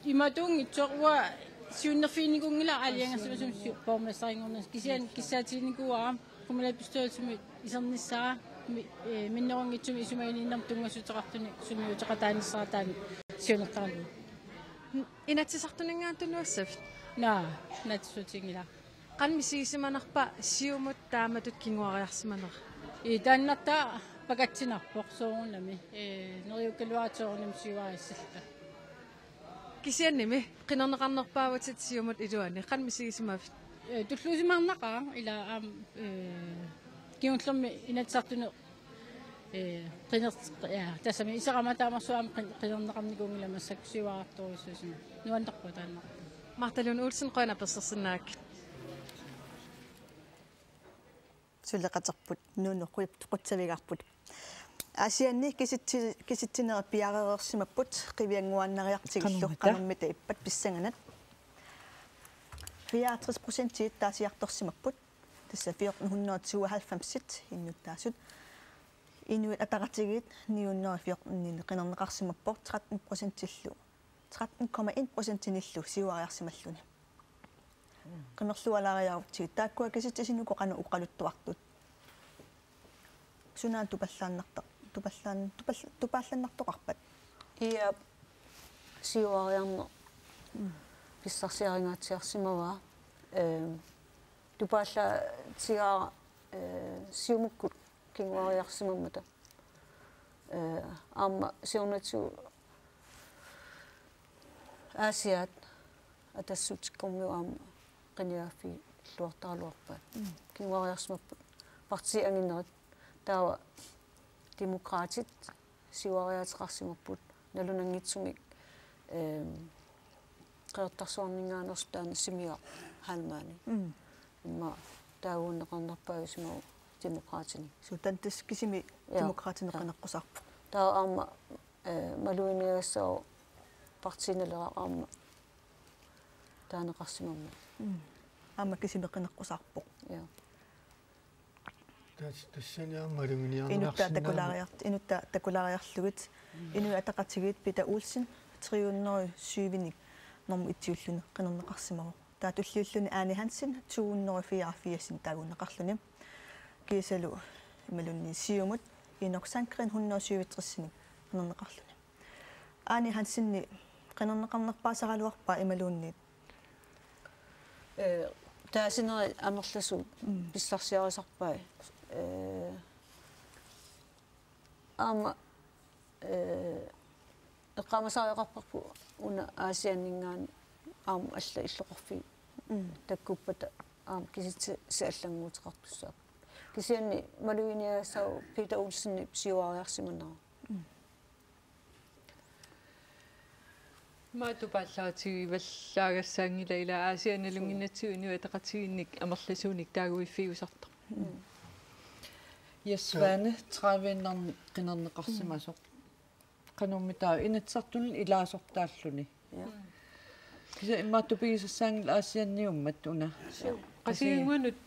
иматунгитсоруа сиуннерфиинигунгила алиангасумасум бормистарингорнас кисиан киссаатиникуаа коммуналбестуатсуми исерниссаа миннерунгитсуми исумаининнам тунгасутеқартуни сунниутеқатааниссаратаани сиунертаралу инатсисартунингаатунуассафт натсутингила qanmisigisimанарпа сиумут тааматут кингуариарсиманер тааннарта пакатсинарпоқ соорунами нериуккалуаатсоорунам сиуариссалла кисианними qinernеқарнерпааватит сиумут илуани qanmisigisimафт туллуусимаарнақаа ила киунлэрми инатсартуне qiners тассами исерама таамарсуам qinernеқарникуунгила массаксиуаартуруссусима нуаннарпу таанна марталун уулсин қойна персерсинаак сулеқатерпут нуну қутсавигарпут асианни киситсинера пиареерсимаппут қивиангуаннариартигиллу қанэрмита иппат писсанганат 64% таасиарторсимаппут тасса 492 иннуттаасут Inuit ataqatigit niunnerifioq nini qinernaqarsimappoq 13% 13,1% nillu siuariarsimalluni. Qimerlualaariarutigit taakkua kisitisinuko qanu uqaluttuartut. Sunaan tupallannartoqarpat. Ia siuariarno pissarsiaringaatiarsimavaa tupalla tigaa siumukkut kinguariarsimammata aamma siornatu Asiat atassutsikkormiu aamma qiniaaffi luartaaluarpaat kinguariarsimapput partianginnerit taawa demokraatit siuariateqarsimapput nalunangitsumik qeertarsuarningaaners taana simia halmaani imma taaguunneqarnerpaagismau demokraatini sutantas kisimi demokraatineqaneqqusarpu taa aamma maluiniassao partinelera aamma taaneqarsimamma aamma kisimeqaneqqusarpu ja тассаниа малугиниарнаарсинаа инутта такулариарлугит ину атақатигит пита уулсин триуннери сювиник норм итсиуллуни қинернеқарсимаву таатуллиуллуни аани хансин 244 таагуннеқарлуни кисалу ималунни сиумут иноксанкрин 137 қинернеқарлуни аани хансинни qinernaqarnerpaasaraluarpa imaluunniit таасинери амерласу писсарсиарисарпаа аама эққамасариақарпарпу уна аасианнингаан аама алла иллоқарфи таккуппата аама киситси сиаллангуутеқартуссаа кисианни малуиниасау Питер Олсенни сиуариарсиманаа маатупаллаатигиваллаагассаангила аасианалунгиннатсуини атақатигинник амерласууник таагуиффиусарта ясване травиннарни qinernеқарсимасоқ qanummitаа инатсартулли илаасортааллуни киса иммааттупигисассаангила аасианниуммат уна qasiinguanut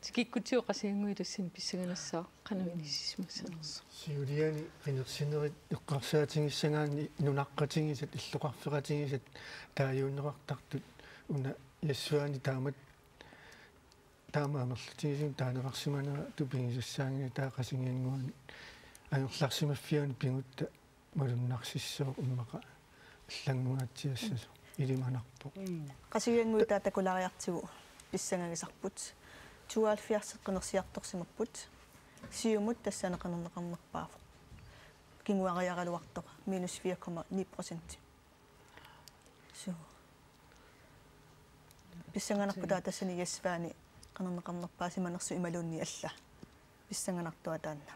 tikikkutiu qasiinguilussин писсаганассаа qanavinissimassанерса сиулиани qinерсинерит эққарсаатингиссагаани нунаққатингисат иллоқарфеқатингисат тааюуннеқартартут уна яссуани таамат таамаамерлутигисим таанеқарсиманера тупигисассаангина таақасингиангуани аёрларсимаффиани пингутта малуннарсиссоо иммақа аллангуаатсиассасу илиманарпо qasigianguita takulariartigu писсангагисарпут 72 qenersiartorsimapпут сиумут тассанеқанернеқарнерпаафо кингуариаралуартоқ -4,9% су писсанганарпутаа тассани ясваани qenerneqarnerpaasimanersu imaluunni алла писсанганартуа таанна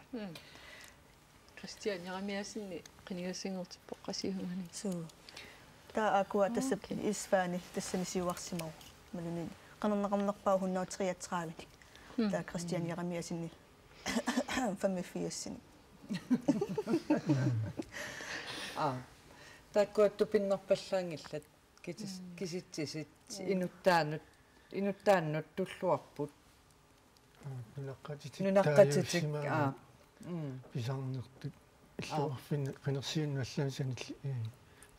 Кристиан ярамиасинни qinigassingortippo qasihuнгани су таа акуа тассап исфаани тассани сиуарсимау малунин qenerneqarnerpaa 133 таа Кристиан ярамиасинни 85 таккуаттупиннерпаллаангиллат киситсисит инуттааннут туллуарпут нунаққатитик писарнертут иллуарфин qenersiunnuallansan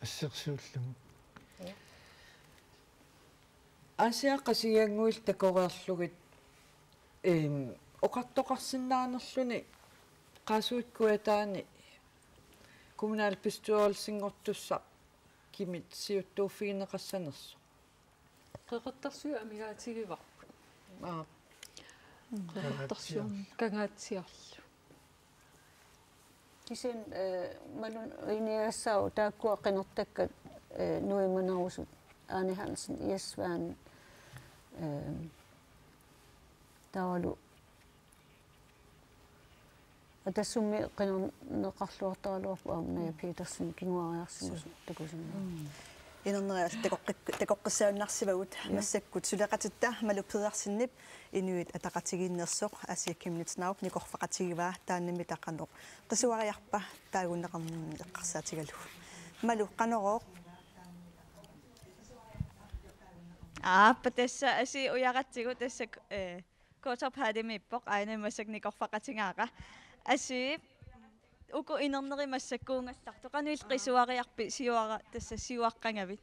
ассерсууллугу асиаққасиангуил такореерлугит оқартоқарсиннаанерлүни qaasuikkuataani kommunal bestyrelsingortussa kimit siuttuufiineqassanersu qeqertarsuga amigaatigivарпут qeqertarsuum kangaatsiarlu кисен малун иниассау тааккуа qenertakkat nuimanerusut Arne Hansen Jesvern тавалу атассумми qenerneqarluartaaluarpu аамна Петерсен кингуариарсимасу такусимма инернериас такоққиссауннарсивагут массаккут сулеқатитта малуппериарсиннип инуит атақатигииннерсоқ асиаккимнитнауп никорфақатигиваа тааннами таққанеқ қисуариарпа таагуннеқарнерни эққарсаатигалу малу қанероо патасса аси уяратсигу тассак kootop haadimippoq ainamasaknikorfaqatingaqa asiip uku inernerimассаккуунгалларту qanuil qisuariarpi siuara tassa siuaqqangavit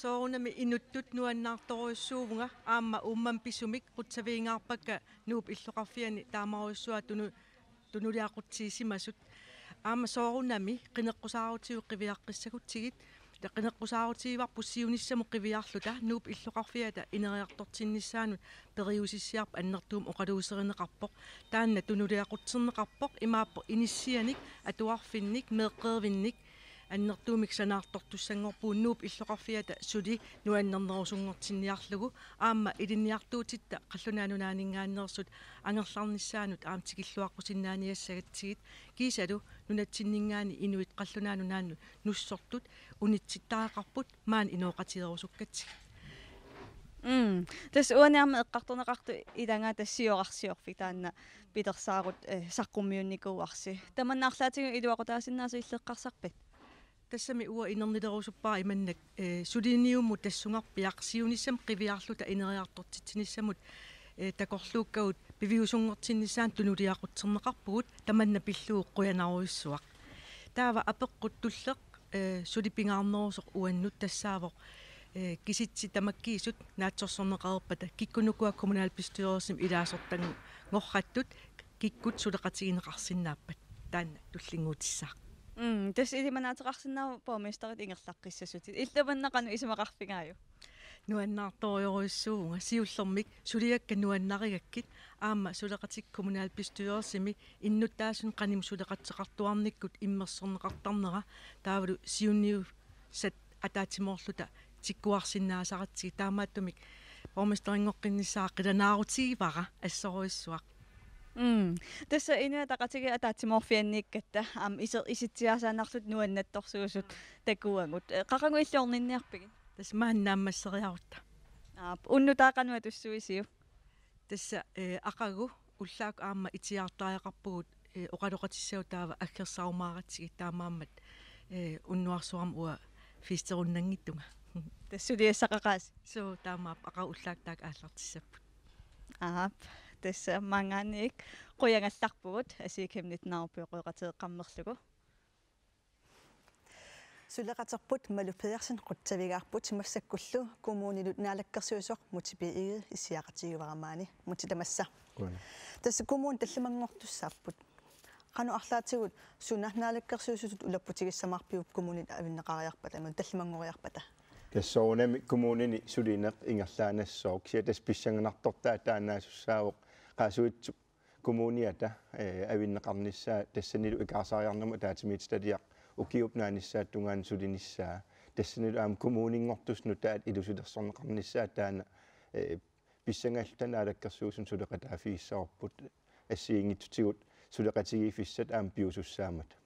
soorunami inuttut nuannaartoruissuuvunga aamma ummam pisumik qutsaviingаарpakka nuup illoqarfiani taamaruissua tunuliaqutiisimasut aamma soorunami qineqqusaarutiu qiviaqqissagutsigit qineqqusaarutigivарпу siunissamu qiviarluta nuup illoqarfiata ineriartortinnissaanut periusissiarpa annertuum oqaluuserineqarpoq taanna tunuliaqutserneqarpoq imaappo inissianik atuarfinnik meeqqervinnik аннертуумик санаартортуссангорпуу нууп иллоқарфиата сули нуаннернерусунгортинниарлугу аама илинниартуутитта қаллунаанунаанингаааннерсут ангерларниссаанут аам тикиллуаққусиннааниассагатсигит кисалу нунатсиннингаани инуит қаллунаанунаанну нуссортут унитситтаақарпут маан инооқатиерусуккатсиг тас уаниарма эққарторнеқарту илангаа тассиоқарсиорфи таанна питерсаарут саққуммиунникууарси таманнаарлаатигу илуақутаасиннаасу иллеққарсарпит тассами уа инернилерусуппаа иманнак сулиниумму тассунгарпиақ сиунissam qivиарлута инериартортитсиниссамут такорлууккагут пивиусунгортиннissaан тунулиақутсернеқарпугут таманна пиллуу қуянаруиссуақ таава апеққут туллеқ сулипингаарнерусоқ уаннут тассаавоқ киситси тамаккиисут наатсорсорнеқарпата киккунукуа коммуналбистуерисим илаасортангу ngorrattut kikkut suleqatigineqarsinnaappat taanna tullingуутиссаа тас илиманаатерарсиннааву помистерит ингерлаққиссасутит иллаваннақану исумақарфигааю нуаннаарториоруиссуунга сиуллермик сулиакка нуаннаригаккит аама сулеқатик коммуналбистуерисими иннуттаасун қаним сулеқатсеқартуарниккут иммерсернеқартарнера таавалу сиунниу сат атаатимоорлута тиккуарсиннаасаратсиги таамааттумик помистерингоққиннissaа қиланаарутигивара ассоруиссуақ тасса инуа тақатиги атаатиморфианниккатта аам иситсиасаанарлут нуаннатторсуусут такуангут қақангуиллуорнинниарпиги тас мааннааммассериарутта уннутаақануа туссуисиу тасса ақагу уллаак аама итиартааяқарпугут оқалоқатиссау таава аггерсаарумааратсиги таамааммат уннуарсуарм уа фистеруннангиттунга тассулиассақақаас соо таамаап ақа уллаак таак ааллартиссаппут тасса манганик қуянгалларпугут асикемнитнаарпиоқуеқатеэққармерлугу сулеқатерпут малупеерсин қутсавигаарпут массаккуллу коммуунилут наалаккерсуисоқ мутипииги исиақатигиварамаани мутитамасса тасса коммуун талламангортуссаарпут қану арлаатигут сунарнаалаккерсуисут улаппутигиссамаарпиуп коммуунит авиннеқариарпата амун талламангориарпата тассоонами коммуунини сулинеқ ингерлаанассоок сиатас писсангнартортаа таанаасуссаавоқ qaasuitsu kommuniata avinneqarnissaa tassanilu ikaasariarnama taatimiitstaliaq ukiupnaanissaattungaan sulinissaa tassanilu aam kommuningortusnu taat ilusulersorneqarnissaa taana pissangaltana alakkersuusun suleqataafiissaorput assiingitsutigut suleqatigifissat aam piusussaamat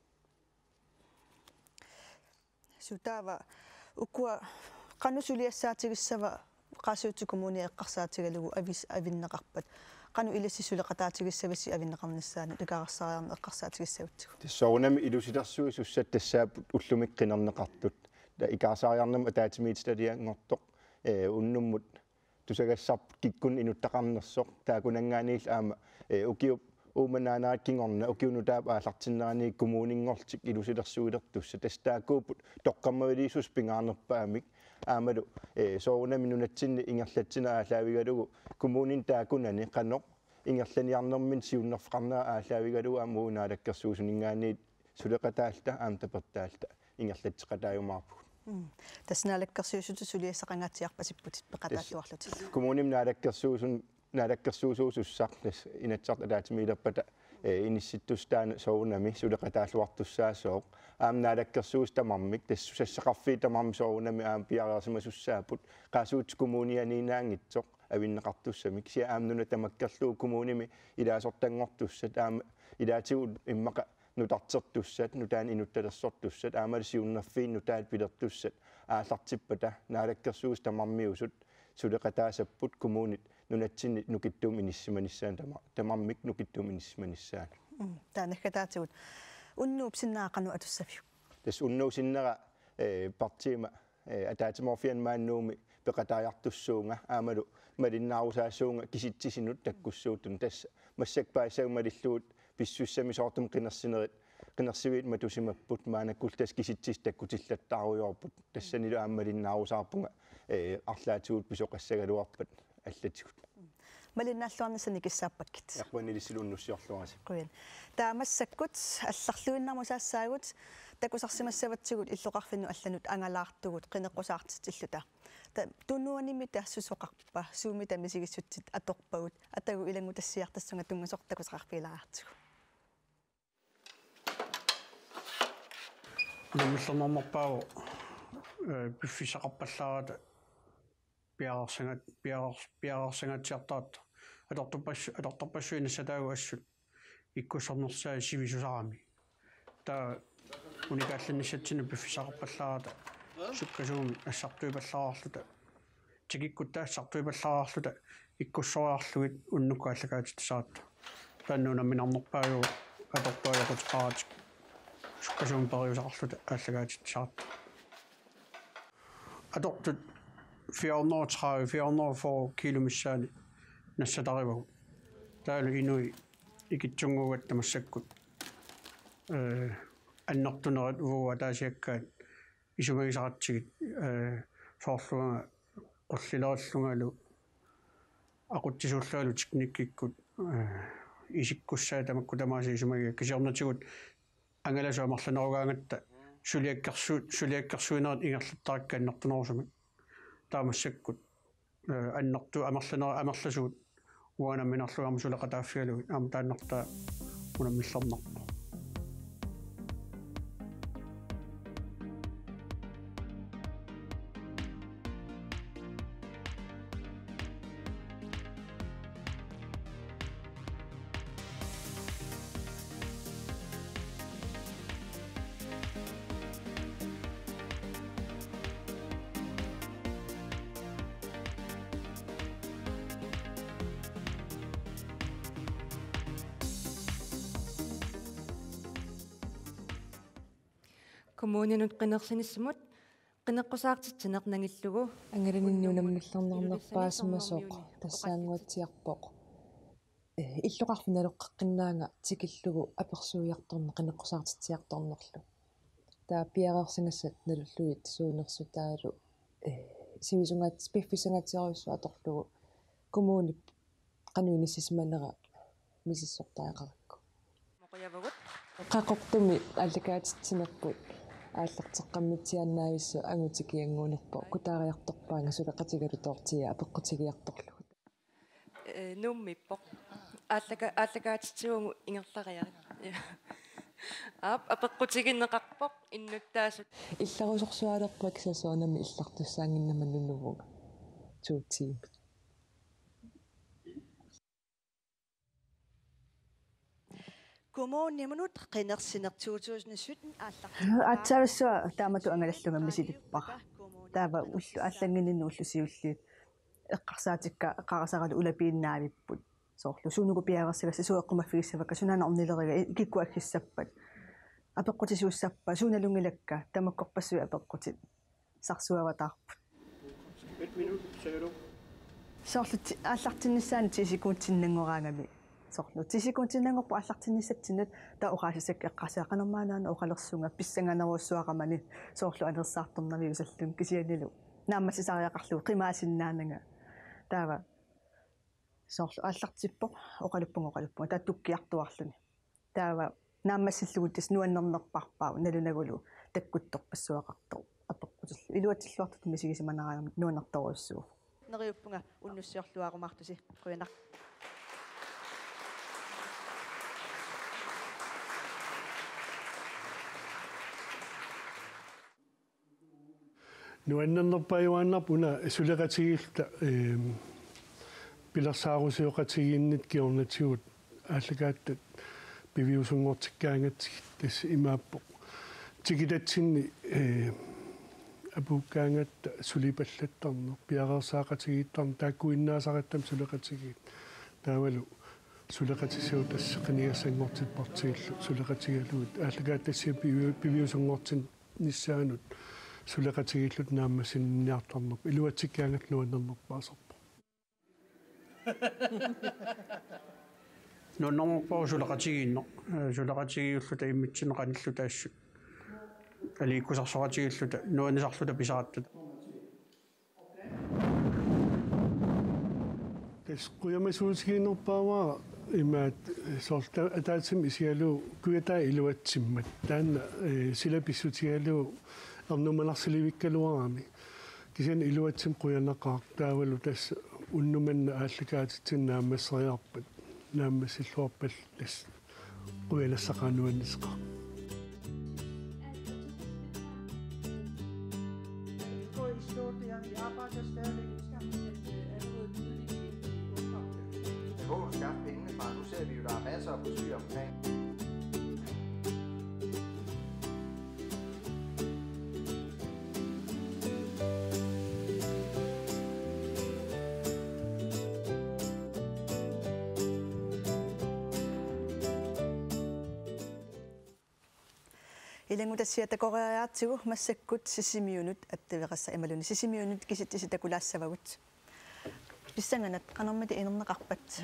sutaava ukua qanusuliassaatigissaava qaasuutsu kommuni eqqarsaatigalugu avinneqarpat qanu ilassisuleqataatigissavasi avinneqarnissaanu takaarsaariarne eqqarsaatigissautsugu tassoorunami ilusilersuisussat tassaaput ullumiqqinerneqartut ta ikaarsaariarnama taatimiitstaliangortoq unnummut tusagassarput kikkun inuttaqarnersoq taakunangaaniil aama ukiup uumanaanaakingorna ukiunutaap aallartinnerani kommuningortik ilusilersuilertussa tastaakuuput toqqammaviliisus pingaarnerpaamik aamalu soorunami nunatsinni ingerlattina aalaavigalugu kommunin taakunani qanoq ingerlaniarnermin siunnerfqarnera aalaavigalugu amuunaalakkersuusuningaaniit suleqataalta aamtapertaalta ingerlatteqataayumaarput таснaalakkersuusut suliassaqangaatiarpasipputit peqataalluarlutit kommunim naalakkersuusuusussaq inatsart alaatimiilerpata inissittustaana soorunami suleqataalluartussaasoq aam naalakkersuus tamarmik tassusassaqarfii tamarmi soorunami aam piareersimasussaaput qaasuut kommunianiinaangitsoq avinneqartussamik sia aamnuna tamakkerluu kommunimi ilaasortangortussat aam ilaatigu immaqa nutartertussat nutaan inuttalersortussat aamalisiunnerfiin nutaat pilertussat aallartippata naalakkersuus tamarmiusut suleqataasapput kommunit nunatsinni nukittuum inissimanissaan tamarmik nukittuum inissimanissaan taanakataatigut unnuup sinnaaqanu atussafiu tas unnuusinnera partiima ataatimorfian maannuumi peqataajartussuunga aamalu малиннаарусаассуунга киситсисинут таккуссуутун тасса массакпаассагмалиллуут писсуссами соортум qinерсинерит qinерсивиит матусимаппут маанаккул тас киситсис таккутиллаттааруйорпут тассанилу ааммалиннаарусаарпунга арлаатигут писоқассагалуарпат аллатигут малиннааллуарнасани киссааппаккит яққуанилиссилууннуссиорлуаси куин таамассаккут алларлуиннармусаассаагут такусарсимассаватсигут иллоқарфинну алланут ангалаартугут қинеққусаартиллута туннуанимми тассусоқарпа суумита мисигиссутсит аторпагут атагу илангу тассиартассунга тунгасортакусақарпилаартугу намиллернэрмарпаагу пиффисақарпаллаарата пиарсангатсиартаат аторторпассуина ассут иккуссорнерсаа сивисусарами таа уникаалланниссатсина пиффисақарпаллаарата суккасууми ассартуипаллаарлута тигиккуттаассартуипаллаарлута иккуссориарлугит уннуккааллагаатит саатта тааннуунамминарнерпаагу аторпаажақутеқаратик суккасууми периусақарлута ааллагаатит саатта атортут 430 киломиссаани нассатаривагу таалу инуи икитсунгугат тамассаккут аннартунерат увуа таасиаккаат исумагисаратсигит соорлуга qullilerallungalu aqutsisuullaalu tiknikkikut isиккуссаа тамакку тамааси исумаги кисиорнатигут ангаласуамарланеругаангаtta сулиаккерсуинерат ингерлаттараккааннартунерусумик таамассаккут аннарту амерласуут уанамминарлугаарму сулеқатааффигалугит аама тааннартаа унаммиллернарпа коммунинут qinерсиниссамут qinеққусаартитсинеқ нагиллугу ангаланиннунаммиллернернерпаасмасоқ тассаангуатсиарпоқ иллоқарфиналоққиннаанга тикиллугу аперсуиарторне qinеққусаартитсиарторнерлу таа пиареерсингассат налуллуит суунерсутаалу сивисунгаат спиффисангаатсиаруссу аторлугу коммунип qanуинissисиманера мисиссортаақаракку моқоявагут qaqortumi аллакаатитсинерпут ааллартеққаммитсианнаависсу ангутикиангуунерпо кутаариарторпаанга сулеқатигалу тоортия апеққутигиарторлугу нуммиппоқ ааллакаатитсигунгу ингерлариарит апеққутигиннеқарпоқ иннуттаасут илларусорсуалерпак сасоонами иллартуссаангиннаманнуннувуга туутиим коммунимунут qinерсинертуутуусниссутин атсависсуа таамату ангалаллугамми силиппар таава уллу аллангининну уллусиуллиит эққарсаатикка эққарасаралу улапииннаавиппут соорлу сунугу пиаверсигасса суэққумаффигиссавакка сунаанернилерига икикку аггиссаппат апеққутисууссаппа суналунгилакка тамаккорпассуи апеққутит сарсуаватаарпут 1 минут серо соорлу ааллартиннссаани тисикуутсиннангораангами соорлу тисикуутсиннангорпу ааллартинниссатсинат таа уqaасисак эққасаақанермаанаана оқалерсунга писсанганеруссуақамани соорлу анерсаарторнами усаллун кисианилу нааммасисариақарлу қимаасиннаанага таава соорлу ааллартиппо оқалуппуга таа туккиартуарлуни таава нааммассиллугутис нуаннернерпарпаа налунагулу таккутторпассуақартор апеққутиллу илуатиллуартут мисигисиманараам нуаннарторуссуу нериуппунга уннуссиорлуарумартуси қуянақ нуаннернерпаюааннарпуна сулеқатигилта пилерсаарусиоқатигииннит киорнатигут ааллагааттат пивиусунгортиккаангатсиг тас имааппо тигилатсинни апуккаангатта сулипаллаттарнер пиареерсаақатигииттарн тааккуиннаасараттам сулеқатигиит таавалу сулеқатисиу тасса қинигассангортиппартигиллу сулеқатигалуит ааллагааттассиа пивиусунгортин ниссаанут сулеқатигиллут нааммасинниарторнерп илуатсиккаангат нуаннернерпаасерпо ноннорморпоо сулеқатигиинно сулеқатигиуллута иммитсинеқаниллу таассут алииккусарсоратигиллута нуанисарлута писараттута тэс куямасуутигинерпааваа имаат сорта атаатсим исиалу куятаа илуатсиммат таанна сила писсутигалу арнумаларсиливиккалуарами кисиан илуатсим куянақаа таавалу тасса уннуманна ааллакаатитсиннаамассериарпат нааммасиллуарпал тас куялассақаануаннисқа Hvor du skaffe pengene fra? Nu ser vi jo, der er masser af besøg omkring. Илангутассиата кореаартигу массаккут сисимиунут аттавеқарса ималуни сисимиунут киситтиситакулаассавагут писсанганат канармати инернеқарпат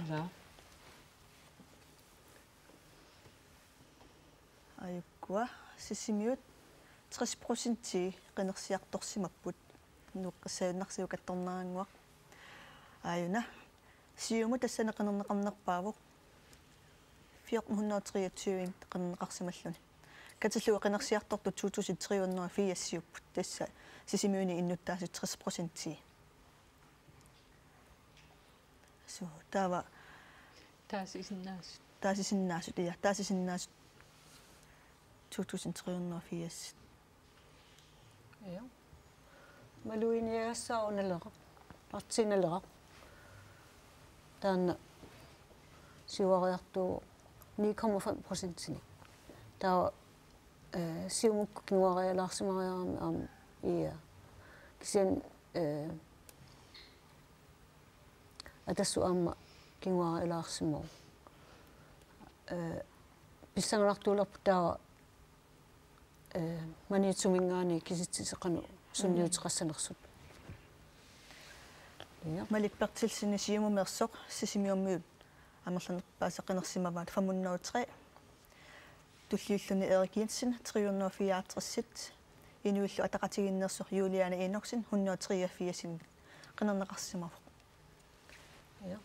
аюккуа сисимиут 30% қинерсиарторсимаппут нуққассааннарсиу катторнерангуа аюна сиуму тассанеқинернеқарнерпаавоқ 423 қинернеқарсималлуни катиллуа қинерсиарторту 2304 ассиуппут тасса сисимиуни иннуттааси 30% су тава таасисиннаасут ия таасисиннаасут 2304 ja малуиниассааруналера партиналера таанна сиуариартуу 9,5% таа сиумукку кинуариалаарсимариарами аама ия кисиан атассу аама кинуариалаарсимоо писсангалартуулерпу таа маниитсумингаани киситсисеқану сунниутеқассанерсут ja малиппертилсини сиумумерсоқ сисимиуммиут амерланерпаасеқинерсимаваат 503 туллиуллуни Erik Jensen 364 инуиллу атақатигиннерсоқ Юлиана Эноксен 183 қинернеқарсимавоқ ja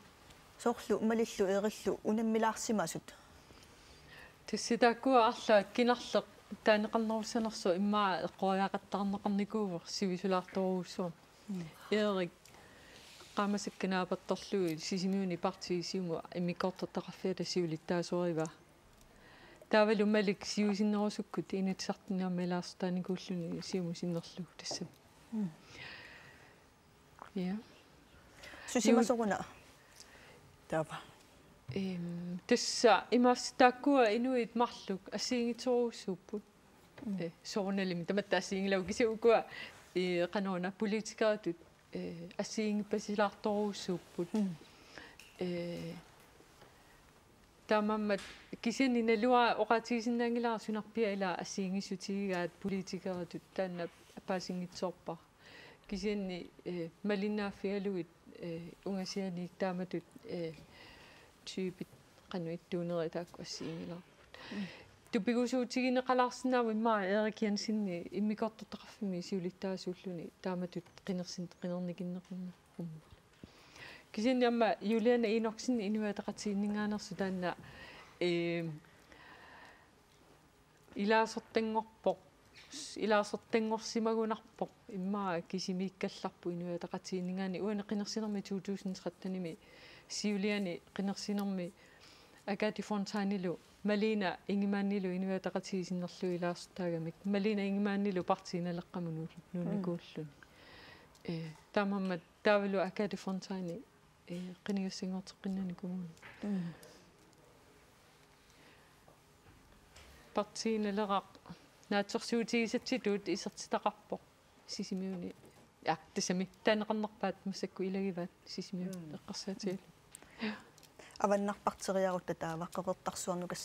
соорлу малиллу эриллу унаммилаарсимасут тисситаккуа арлаат кинарлеқ таанеқарнерусанерсу иммаа эққориақаттарнеқарникуувер сивисулаарторуусуа Erik qamasakkanaapertorlui sisimiuni partisiumu immikortortaqarfiata siulittaasuariva таавалу малик сиусиннерусуккут инатсартиннааммилаарстааникууллуни сиуму синнерлу тассам я сусимасоруна таава тасса имаастааккуа инуит марлук ассиингиторуссууппут соорналими таматтаассиингилау кисуукуа канона политикаатут ассиингипасилаарторуссууппут тамаммат кисини налуа оqatigisinnaangilaa sunarpia ila ассиингиссутигигаат политикаатут таанна апаасингитсоорпа кисинни малиннааффигалуит унгасианик тааматут тyypit qannuittuuneri taakku assiingilaarput тупигусуутигинеқалаарсинаава иммаа Erik Jensenни иммикортортақарфими сиулиттаасууллуни тааматут қинерникиннеқарнерпумма кисинни амма Юлиана Эноксен инуатақатииннгаанерсу таанна илаасортангорсимагунарпоқ иммаа кисимииккалларпу инуатақатииннгаани уана қинерсинерми 2013-ними сиулиани қинерсинерми Агати Фонтанилу Малина ингимааннилу инуатақатигисиннерлу илаастаагамик Малина ингимааннилу партииналеққамуну нуникууллун таамаммат таавалу Агати Фонтани қинигассингортеққиннани коммун партииналеқақ наатсорсуутигисатситуут исертитақарпоқ сисимиуни тасами таанеқарнерпаат массакку илагиваат сисимиу эққарсаатигал аваннарпартериарутта таава қеқертарсуарнукас